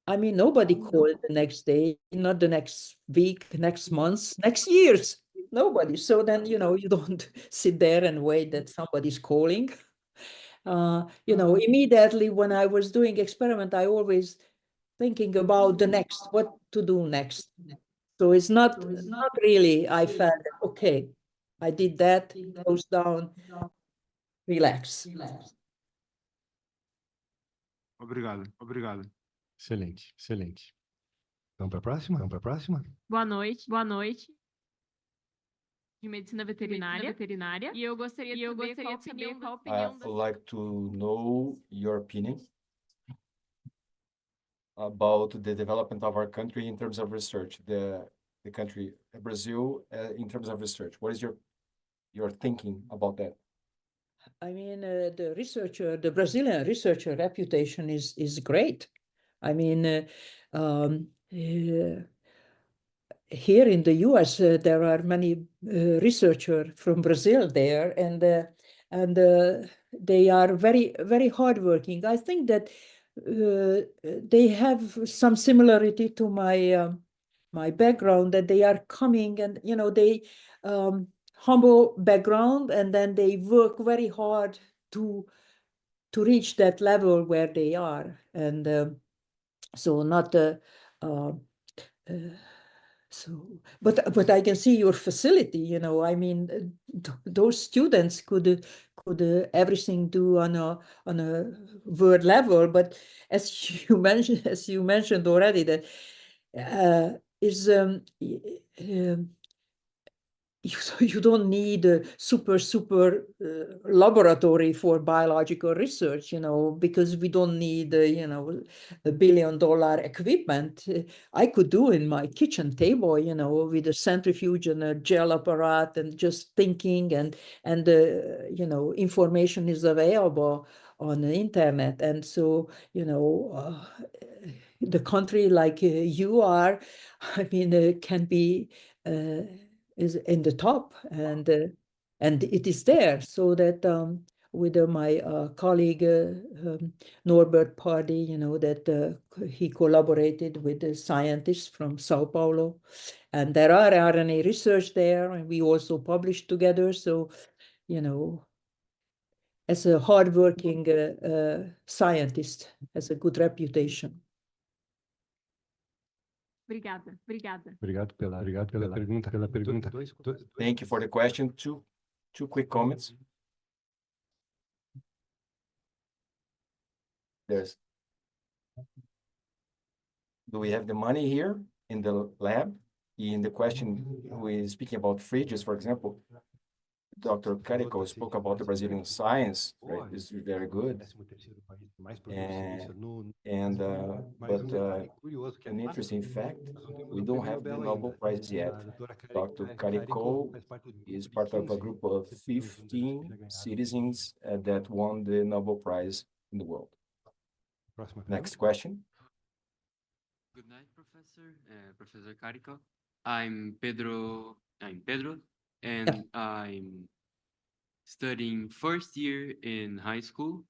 I mean, nobody called the next day, not the next week, next month, next years, nobody. So then, you know, you don't sit there and wait that somebody's calling. You know, immediately when I was doing experiment, I always thinking about the next, what to do next. So it's not really, I felt, okay, I did that, close down, relax. Obrigado. Excelente. Vamos para a próxima? Boa noite. De medicina veterinária. E eu gostaria de saber qual a opinião I would like to know your opinion about the development of our country in terms of research, the country, Brazil, in terms of research. What is your thinking about that? I mean, the Brazilian researcher reputation is great. I mean, here in the US, there are many researchers from Brazil there, and they are very, very hardworking. I think that they have some similarity to my my background, that they are coming and, you know, they humble background, and then they work very hard to reach that level where they are, and so not so, but I can see your facility. You know, I mean, those students could everything do on a word level. But as you mentioned already, that is you don't need a super laboratory for biological research, you know, because we don't need you know, $1 billion equipment. I could do in my kitchen table, you know, with a centrifuge and a gel apparat, and just thinking, and you know, information is available on the internet. And so, you know, the country like you are, I mean, can be is in the top, and it is there, so that with my colleague Norbert Pardy, you know, that he collaborated with the scientists from Sao Paulo, and there are RNA research there, and we also published together. So, you know, as a hardworking scientist, has a good reputation. Obrigada. Obrigado pela pergunta. Thank you for the question. Two quick comments. Do we have the money here in the lab? In the question, we're speaking about fridges, for example. Dr. Karikó spoke about the Brazilian science, right? This is very good. But an interesting fact, we don't have the Nobel Prize yet. Dr. Karikó is part of a group of 15 citizens that won the Nobel Prize in the world. Next question. Good night, Professor. Professor Karikó. I'm Pedro, and I'm studying first year in high school,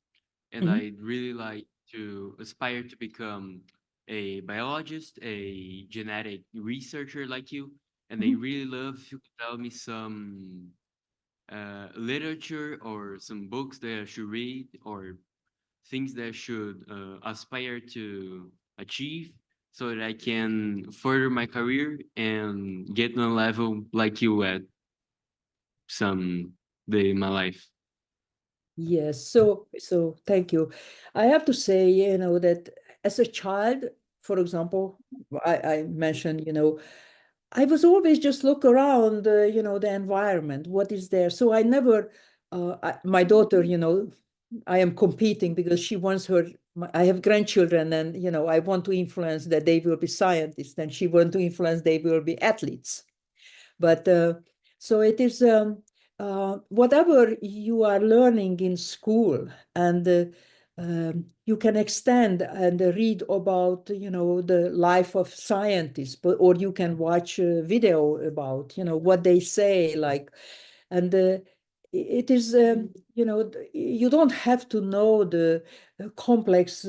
and I'd really like to aspire to become a biologist, a genetic researcher like you, and I really love if you could tell me some literature or some books that I should read, or things that I should aspire to achieve, so that I can further my career and get on a level like you at some day in my life. Yes, so thank you. I have to say, you know, that as a child, for example, I mentioned, you know, I was always just look around, you know, the environment, what is there. So I never, my daughter, you know, I am competing because she wants I have grandchildren, and, you know, I want to influence that they will be scientists, and she wants to influence they will be athletes. But so it is whatever you are learning in school, and you can extend and read about, you know, the life of scientists, or you can watch a video about, you know, what they say, like, and it is, you know, you don't have to know the complex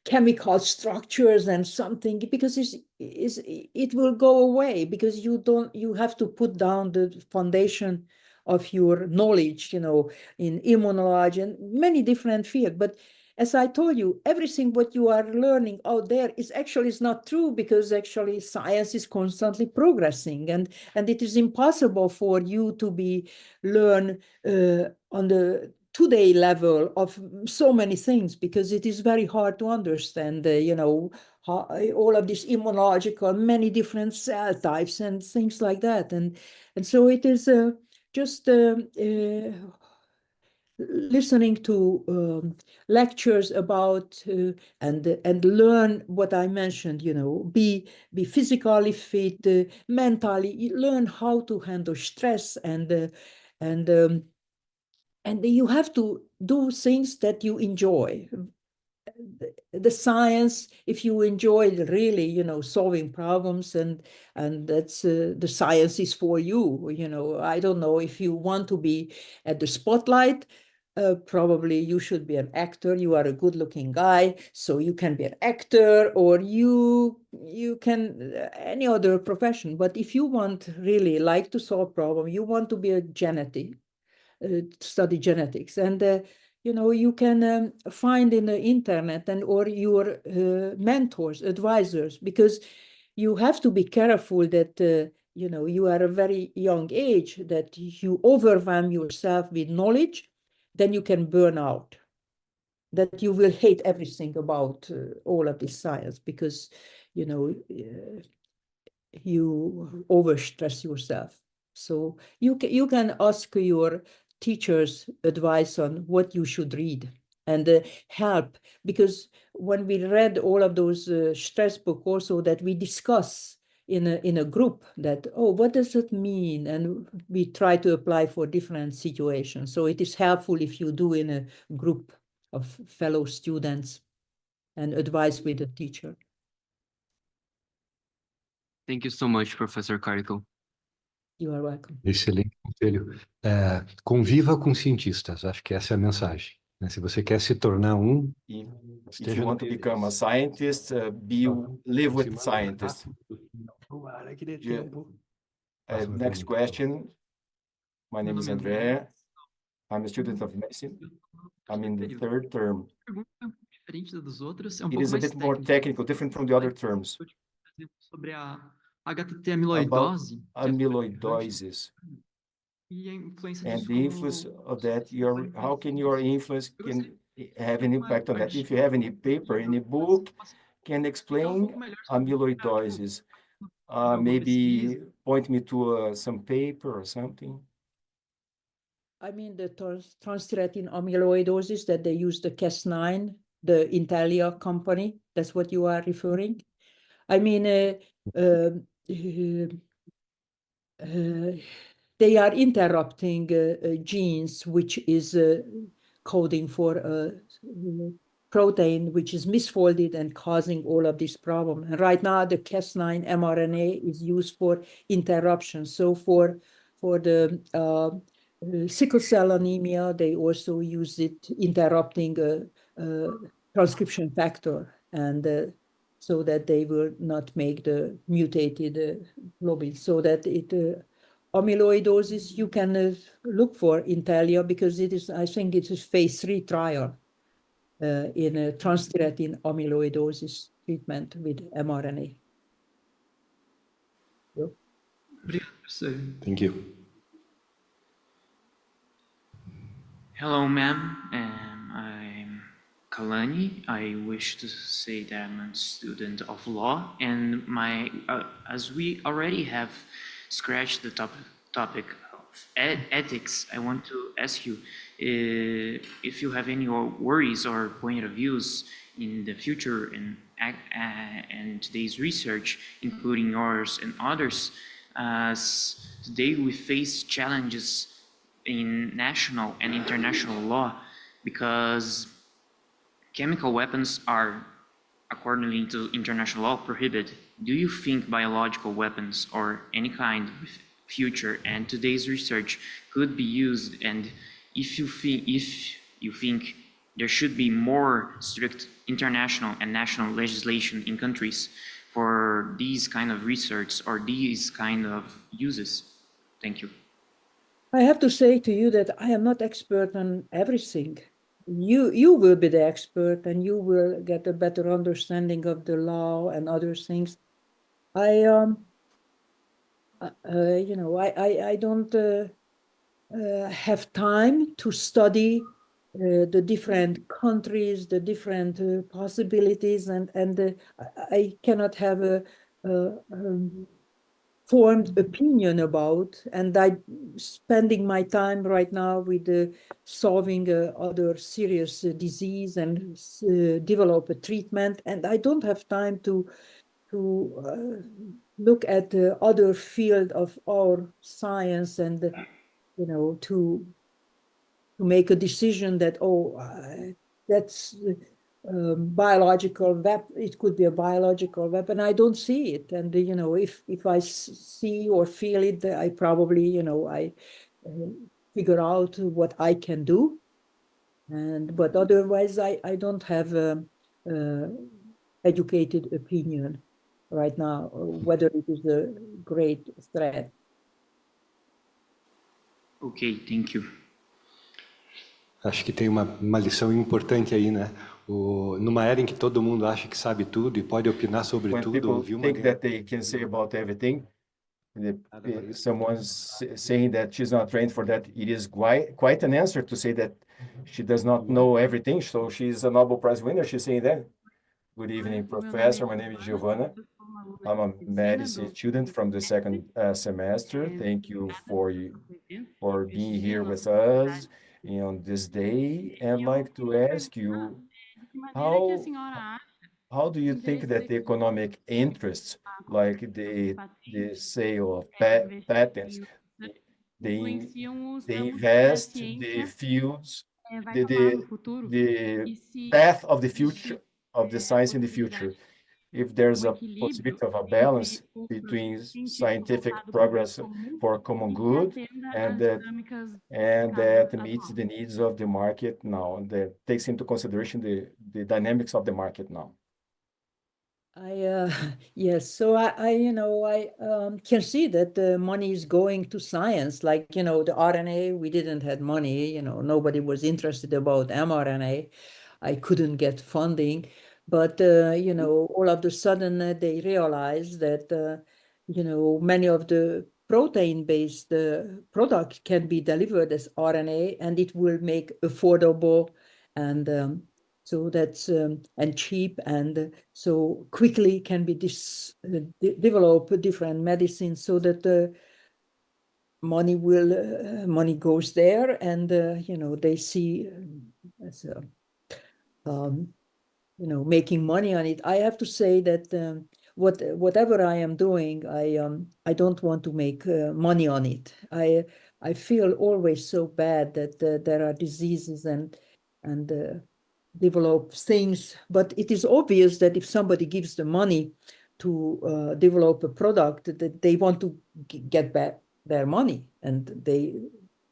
chemical structures and something, because it will go away, because you have to put down the foundation of your knowledge, you know, in immunology and many different fields. But as I told you, everything what you are learning out there is not true, because actually science is constantly progressing, and it is impossible for you to learn on the today level of so many things, because it is very hard to understand, you know, how, all of this immunological, many different cell types and things like that. And so it is just listening to lectures about and learn what I mentioned, you know, be physically fit, mentally, learn how to handle stress, and And you have to do things that you enjoy. The science, if you enjoy really, you know, solving problems, and that's the science is for you. You know, I don't know if you want to be at the spotlight. Probably you should be an actor. You are a good-looking guy, so you can be an actor, or you can any other profession. But if you want really like to solve problems, you want to be a genetic, study genetics, and you know, you can find in the internet and or your mentors, advisors, because you have to be careful that you know, you are a very young age, that you overwhelm yourself with knowledge, then you can burn out, that you will hate everything about all of this science, because you know, you overstress yourself. So you can ask your teachers advice on what you should read, and help, because when we read all of those stress book also, that we discuss in a group that, oh, what does it mean? And we try to apply for different situations. So it is helpful if you do in a group of fellow students and advise with a teacher. Thank you so much, Professor Karikó. You are welcome. Excelente conselho. Conviva com cientistas, acho que essa é a mensagem, né? Se você quer se tornar If you want to become a scientist, live with scientists. Next question. My name is André. I'm a student of medicine. I'm in the third term. It is a bit more technical, different from the other terms. Sobre a HTT amiloidose. Amyloidosis. And the influence of that, how can your influence can have an impact on that? If you have any paper, any book, can explain amyloidosis. Maybe point me to some paper or something. I mean, the transthyretin amyloidosis that they use the Cas9, the Intellia company, that's what you are referring? I mean, they are interrupting genes, which is coding for a protein, which is misfolded and causing all of this problem. And right now, the Cas9 mRNA is used for interruption. So for the sickle cell anemia, they also use it interrupting transcription factor, and so that they will not make the mutated globin. So that it amyloidosis, you can look for Intellia, because it is, I think it is phase 3 trial in a transthyretin amyloidosis treatment with mRNA. Thank you. Hello, ma'am. I'm Kalani. I wish to say that I'm a student of law, and as we already have scratched the topic of ethics, I want to ask you if you have any worries or point of views in the future and today's research, including yours and others, as today we face challenges in national and international law, because chemical weapons are, according to international law, prohibited. Do you think biological weapons or any kind of future and today's research could be used? And if you think there should be more strict international and national legislation in countries for these kind of research or these kind of uses? Thank you. I have to say to you that I am not expert on everything. You will be the expert, and you will get a better understanding of the law and other things. I don't have time to study the different countries, the different possibilities, and I cannot have a formed opinion about, and I'm spending my time right now with solving other serious disease and develop a treatment, and I don't have time to look at the other field of our science and to make a decision that, that's biological weapon. It could be a biological weapon. I don't see it, and if I see or feel it, I probably I figure out what I can do, but otherwise I don't have a educated opinion right now whether it is a great threat. Okay, thank you. Acho que tem uma lição importante aí, né? Numa era em que todo mundo acha que sabe tudo e pode opinar sobre When tudo, people ouvir uma think that they can say about everything, someone's saying that she's not trained for that, it is quite an answer to say that she does not know everything. So she's a Nobel Prize winner. She's saying that. Good evening, Professor. My name is Giovanna. I'm a medicine student from the second semester. Thank you for being here with us on this day. I'd like to ask you, how do you think that the economic interests, like the sale of patents, they invest the fields, the path of the future of the science in the future? If there's a possibility of a balance between scientific progress for common good and that meets the needs of the market now, and that takes into consideration the dynamics of the market now. Yes, so I can see that the money is going to science, like the RNA. We didn't have money, nobody was interested about mRNA. I couldn't get funding, but all of a sudden they realized that many of the protein-based products can be delivered as RNA, and it will make affordable and so that's and cheap, and so quickly can be develop different medicines, so that money goes there, and they see as making money on it. I have to say that whatever I am doing, I don't want to make money on it. I feel always so bad that there are diseases and develop things, but it is obvious that if somebody gives the money to develop a product, that they want to get back their money, and they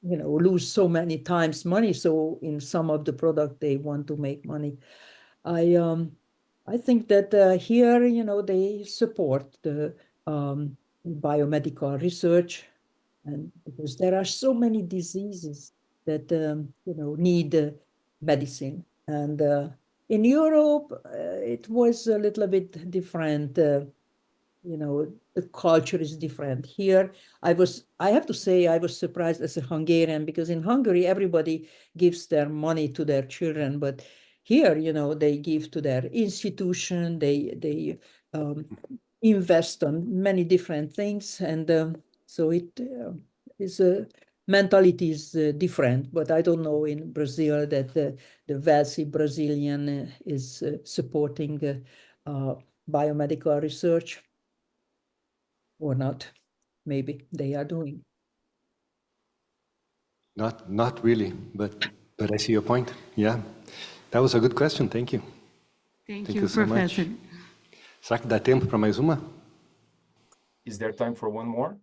lose so many times money. So in some of the product they want to make money. I think that here they support the biomedical research, and because there are so many diseases that need medicine. And in Europe, it was a little bit different. The culture is different. Here, I have to say, I was surprised as a Hungarian, because in Hungary, everybody gives their money to their children, but here, they give to their institution, they invest on many different things, and so it is a mentality is different, but I don't know in Brazil that the wealthy Brazilian is supporting biomedical research or not. Maybe they are doing. Not really, but I see your point. Yeah, that was a good question. Thank you. Thank you so Professor. Much. Será que dá tempo para mais uma? Is there time for one more?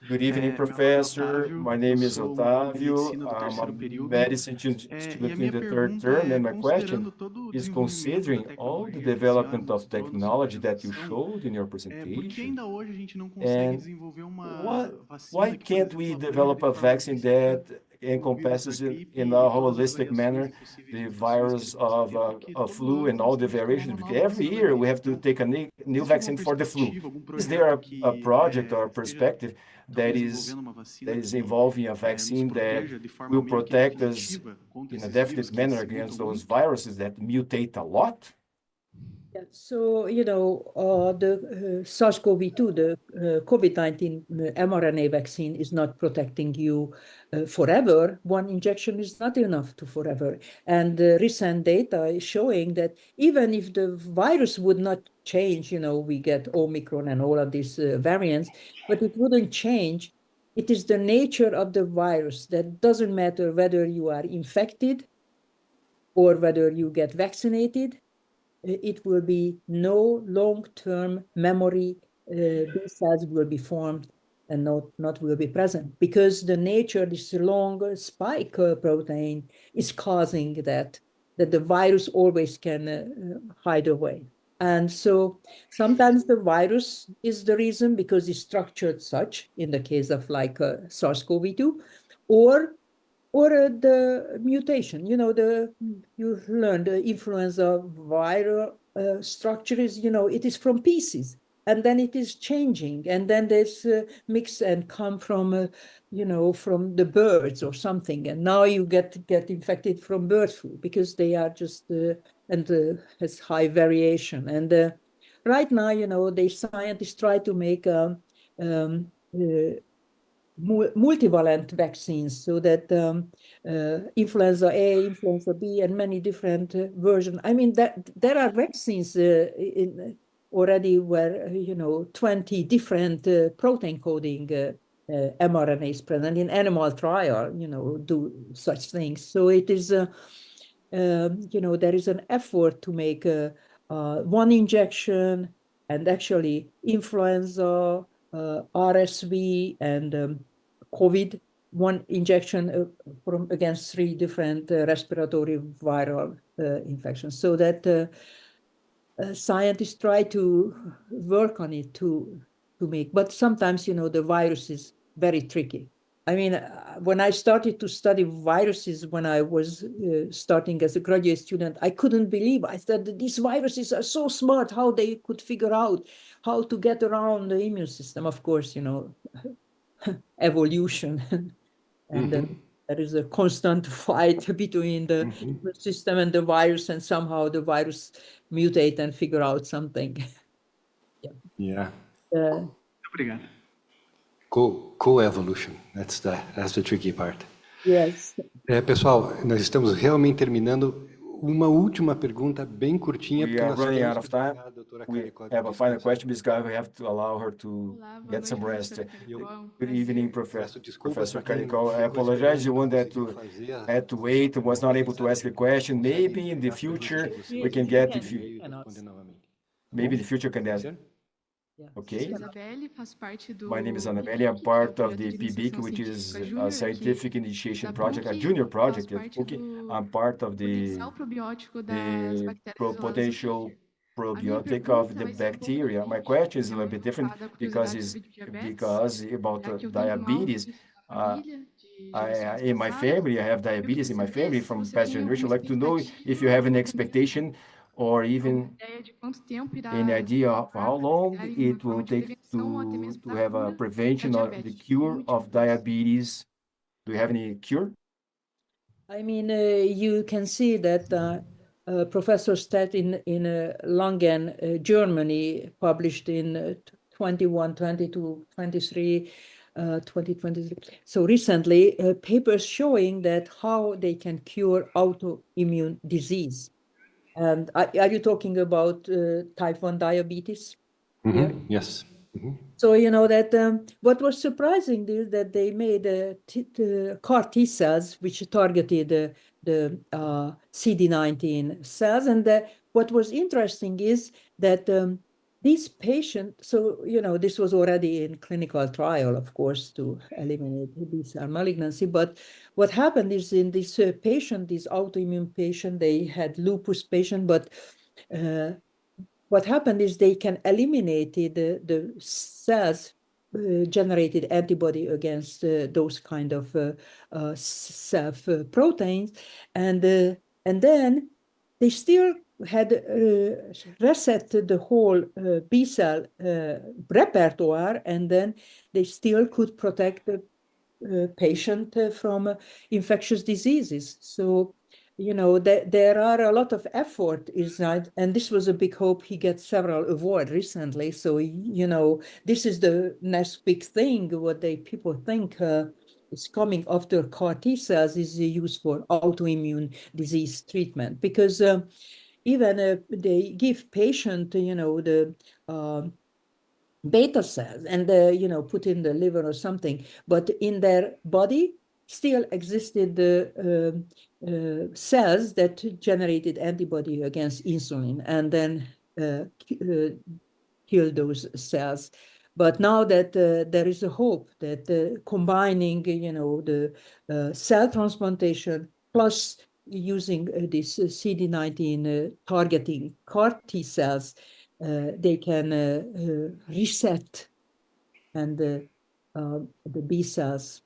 Good evening, Professor. My name is Otávio. I'm a medicine student in the third term, and my question is, considering all the development of technology that you showed in your presentation, and why can't we develop a vaccine that encompasses in a holistic manner the virus of flu and all the variations? Because every year we have to take a new vaccine for the flu. Is there a project or a perspective that is involving a vaccine that will protect us in a definite manner against those viruses that mutate a lot? Yeah, so, the SARS-CoV-2, the COVID-19 mRNA vaccine is not protecting you forever. One injection is not enough to forever. And recent data is showing that even if the virus would not change, we get Omicron and all of these variants, but it wouldn't change. it is the nature of the virus that doesn't matter whether you are infected or whether you get vaccinated, it will be no long-term memory. B cells will be formed and not will be present, because the nature, this long spike protein is causing that the virus always can hide away. And so sometimes the virus is the reason because it's structured such, in the case of like SARS-CoV-2, or the mutation. You know, you learn the influenza viral structure is, you know, it is from pieces, and then it is changing, and then there's mix and come from, you know, from the birds or something, and now you get infected from bird flu because they are just has high variation. And right now, you know, the scientists try to make multivalent vaccines, so that influenza A, influenza B, and many different versions. I mean, that there are vaccines already where, you know, 20 different protein coding mRNAs present in animal trial, you know, do such things. So it is, you know, there is an effort to make one injection, and actually influenza, RSV, and COVID, one injection against 3 different respiratory viral infections, so that scientists try to work on it to make. But sometimes, you know, the virus is very tricky. I mean, when I started to study viruses, when I was starting as a graduate student, I couldn't believe. I thought these viruses are so smart, how they could figure out how to get around the immune system. Of course, you know, evolution. And there is a constant fight between the immune system and the virus, and somehow the virus mutate and figure out something. Yeah. Obrigado. Co-evolution, that's the tricky part. Yes. Pessoal, nós estamos realmente terminando. Uma última pergunta bem curtinha. We are running out of time. We have a final question because we have to allow her to get some rest. Good evening, Professor Karikó. I apologize, the one that had to wait, was not able to ask a question. Maybe in the future we can get, if you, maybe the future can ask. Okay. My name is Annabelle. I'm part of the PBIC, which is a scientific initiation project, a junior project at PUC. I'm part of the potential probiotic of the bacteria. My question is a little bit different because about diabetes. In my family, I have diabetes in my family from past generation. I'd like to know if you have an expectation or even any idea of how long it will take to have a prevention or the cure of diabetes. Do you have any cure? I mean, you can see that Professor Stett in Langen, Germany, published in 21, 22, 23, 2023. So recently, papers showing that how they can cure autoimmune disease. And are you talking about type 1 diabetes? Yes. So, you know, that what was surprising is that they made CAR T cells, which targeted the CD19 cells. And what was interesting is that these patients, so, you know, this was already in clinical trial, of course, to eliminate B-cell malignancy. But what happened is in this patient, this autoimmune patient, they had lupus patient, but what happened is they can eliminate the cells generated antibody against those kind of self proteins, and then they still had reset the whole B cell repertoire, and then they still could protect the patient from infectious diseases. So, you know, there are a lot of effort inside, and this was a big hope. He gets several awards recently. So, you know, this is the next big thing. What people think is coming after CAR T cells is used for autoimmune disease treatment, because even they give patient, you know, the beta cells and, put in the liver or something, but in their body still existed cells that generated antibody against insulin and then kill those cells. But now that there is a hope that combining, the cell transplantation plus using this CD19 targeting CAR T cells, they can reset and the B cells.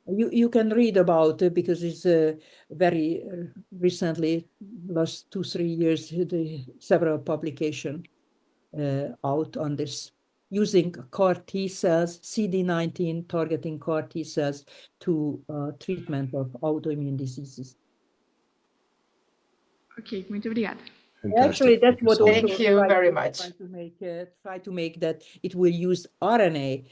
You can read about it because it's very recently, last 2-3 years, several publications out on this, using CAR T cells, CD19 targeting CAR T cells to treatment of autoimmune diseases. Ok, muito obrigada. Actually, that's what Thank you very much. Try to make that it will use RNA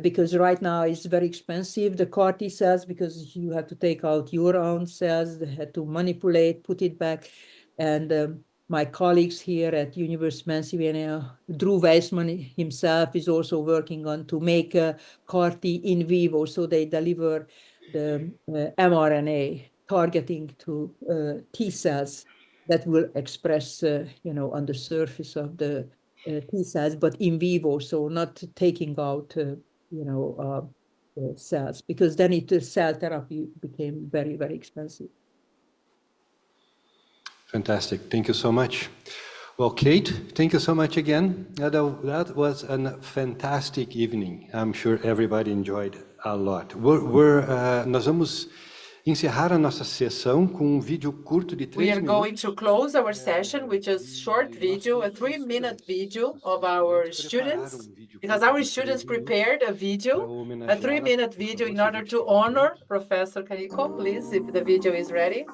because right now it's very expensive, the CAR T cells, because you have to take out your own cells, they had to manipulate, put it back. And my colleagues here at University of Pennsylvania, Drew Weissman himself is also working on to make a CAR T in vivo, so they deliver the mRNA targeting to T cells that will express, on the surface of the T cells, but in vivo, so not taking out, cells, because then cell therapy became very, very expensive. Fantastic. Thank you so much. Well, Kate, thank you so much again. That was a fantastic evening. I'm sure everybody enjoyed a lot. Nós vamos encerrar a nossa sessão com vídeo curto de 3 minutos. We are going to close our session with a short video, a 3-minute video of our students, because our students prepared a video, a 3-minute video in order to honor Professor Karikó. Please, if the video is ready.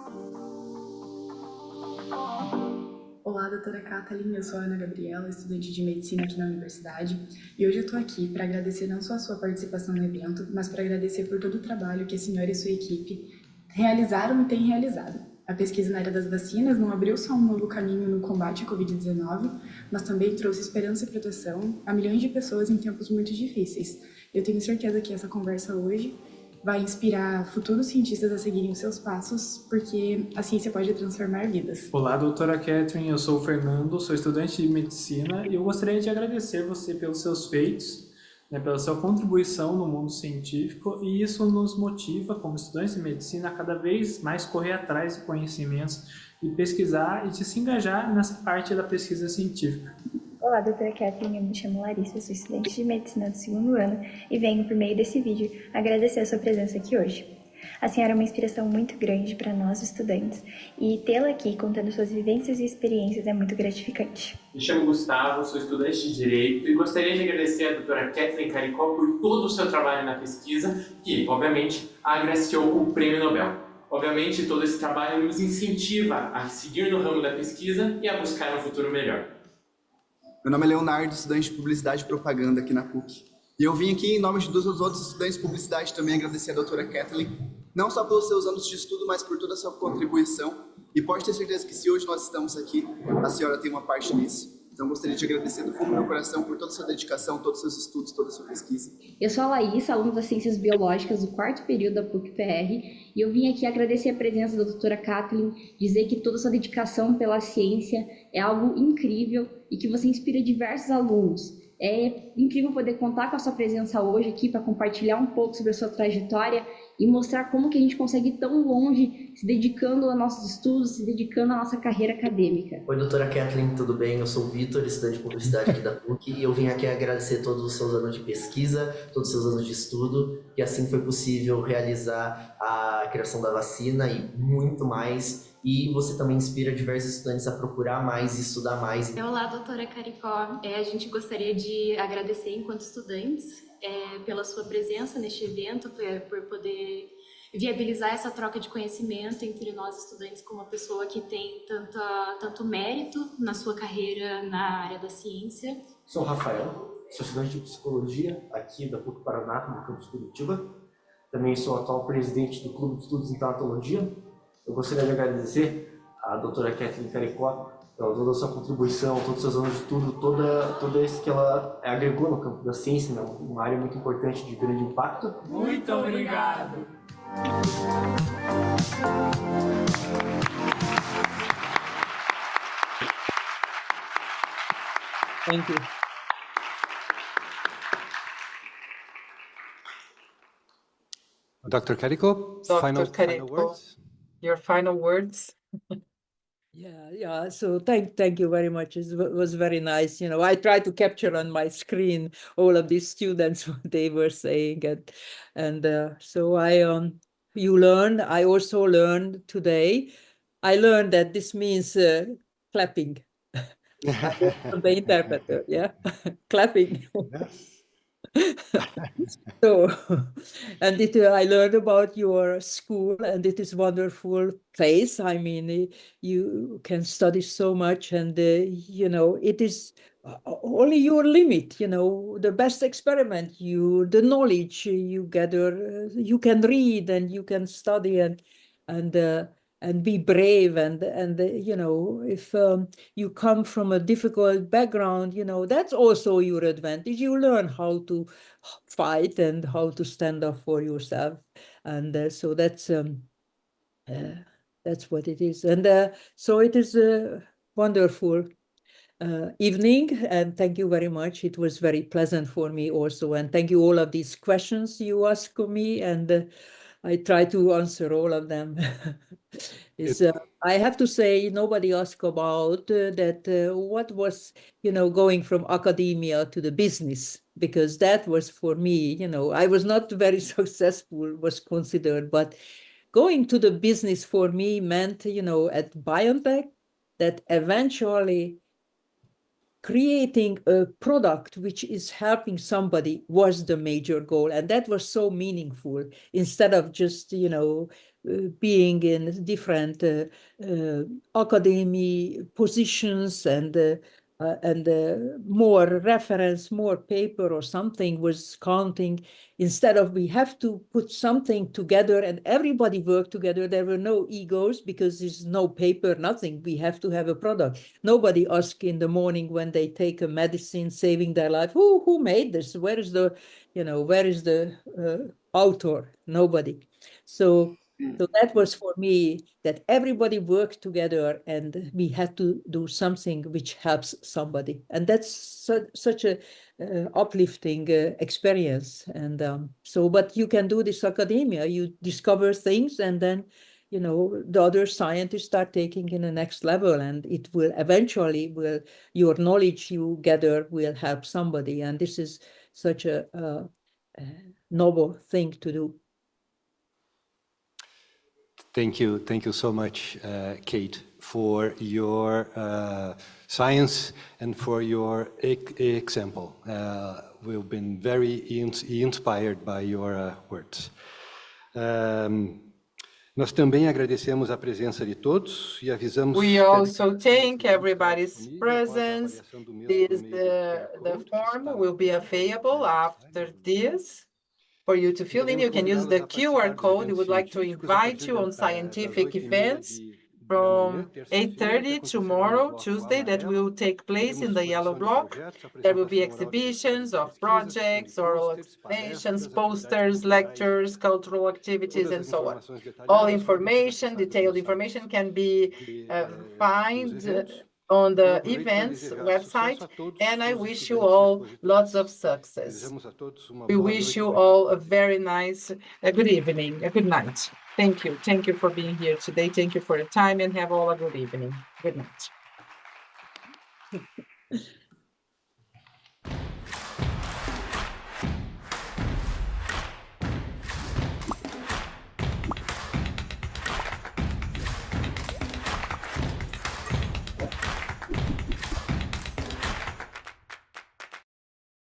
Olá, doutora Katalin, eu sou a Ana Gabriela, estudante de medicina aqui na universidade, e hoje eu estou aqui para agradecer não só a sua participação no evento, mas para agradecer por todo o trabalho que a senhora e sua equipe realizaram e têm realizado. A pesquisa na área das vacinas não abriu só um novo caminho no combate à Covid-19, mas também trouxe esperança e proteção a milhões de pessoas em tempos muito difíceis. Eu tenho certeza que essa conversa hoje vai inspirar futuros cientistas a seguirem os seus passos, porque a ciência pode transformar vidas. Olá, doutora Kathleen, eu sou o Fernando, sou estudante de medicina e eu gostaria de agradecer você pelos seus feitos, pela sua contribuição no mundo científico, e isso nos motiva, como estudantes de medicina, a cada vez mais correr atrás de conhecimentos e pesquisar e de se engajar nessa parte da pesquisa científica. Olá, doutora Kathleen, eu me chamo Larissa, sou estudante de medicina do 2º ano e venho, por meio desse vídeo, agradecer a sua presença aqui hoje. A senhora é uma inspiração muito grande para nós, estudantes, e tê-la aqui contando suas vivências e experiências é muito gratificante. Me chamo Gustavo, sou estudante de Direito e gostaria de agradecer a doutora Katalin Karikó por todo o seu trabalho na pesquisa que, obviamente, agraciou o Prêmio Nobel. Obviamente, todo esse trabalho nos incentiva a seguir no ramo da pesquisa e a buscar um futuro melhor. Meu nome é Leonardo, estudante de Publicidade e Propaganda aqui na PUC. E eu vim aqui, em nome de todos os outros estudantes de Publicidade, também agradecer a doutora Katalin, não só pelos seus anos de estudo, mas por toda a sua contribuição. E pode ter certeza que se hoje nós estamos aqui, a senhora tem uma parte nisso. Então, gostaria de agradecer do fundo do meu coração por toda a sua dedicação, todos os seus estudos, toda a sua pesquisa. Eu sou a Laís, aluna das Ciências Biológicas do 4º período da PUCPR, e eu vim aqui agradecer a presença da doutora Katalin, dizer que toda a sua dedicação pela ciência é algo incrível e que você inspira diversos alunos. É incrível poder contar com a sua presença hoje aqui para compartilhar um pouco sobre a sua trajetória e mostrar como que a gente consegue ir tão longe se dedicando aos nossos estudos, se dedicando à nossa carreira acadêmica. Oi, doutora Katalin, tudo bem? Eu sou o Vitor, estudante de Publicidade aqui da PUC, e eu vim aqui agradecer todos os seus anos de pesquisa, todos os seus anos de estudo, e assim foi possível realizar a criação da vacina e muito mais. E você também inspira diversos estudantes a procurar mais e estudar mais. Olá, doutora Karikó. A gente gostaria de agradecer, enquanto estudantes, pela sua presença neste evento, por poder viabilizar essa troca de conhecimento entre nós estudantes com uma pessoa que tem tanto mérito na sua carreira na área da ciência. Sou Rafael, sou estudante de Psicologia aqui da PUC Paraná, no campus Curitiba. Também sou atual presidente do Clube de Estudos em Tanatologia. Eu gostaria de agradecer a doutora Katalin Karikó pela toda a sua contribuição, todos os seus anos de estudo, toda isso que ela agregou no campo da ciência, né? Uma área muito importante de grande impacto. Muito obrigado! Thank you. Dr. Karikó, final words? Your final words? Yeah. So thank you very much. It was very nice. You know, I tried to capture on my screen all of these students what they were saying, and so you learned. I also learned today. I learned that this means clapping. From the interpreter, yeah, clapping. So, and I learned about your school, and it is wonderful place. I mean, you can study so much, and you know, it is only your limit. You know, the best experiment, the knowledge you gather, you can read and you can study and be brave and you know, if you come from a difficult background, you know, that's also your advantage. You learn how to fight and how to stand up for yourself, and so that's what it is. And so it is a wonderful evening, and thank you very much. It was very pleasant for me also, and thank you all of these questions you asked me, and I try to answer all of them. I have to say, nobody asked about what was, you know, going from academia to the business, because that was for me, you know, I was not very successful, was considered, but going to the business for me meant, you know, at BioNTech, that eventually creating a product which is helping somebody was the major goal. And that was so meaningful, instead of just, you know, being in different academy positions and more reference, more paper or something was counting. Instead of, we have to put something together and everybody work together. There were no egos because there's no paper, nothing. We have to have a product. Nobody ask in the morning when they take a medicine saving their life, who made this? Where is the, you know, where is the author? Nobody. So that was for me, that everybody worked together and we had to do something which helps somebody. And that's such a uplifting experience. And so, but you can do this academia, you discover things, and then, you know, the other scientists start taking in the next level, and it will eventually, your knowledge you gather will help somebody. And this is such a noble thing to do. Thank you so much, Kate, for your science and for your example. We've been very inspired by your words. Nós também agradecemos a presença de todos e avisamos. We also thank everybody's presence. The form will be available after this. For you to fill in, you can use the QR code. We would like to invite you on scientific events from 8:30 tomorrow, Tuesday, that will take place in the yellow block. There will be exhibitions of projects, oral explanations, posters, lectures, cultural activities, and so on. All information, detailed information can be found on the events website, and I wish you all lots of success. We wish you all a very nice good evening, a good night. Thank you. Thank you for being here today. Thank you for your time, and have all a good evening. Good night.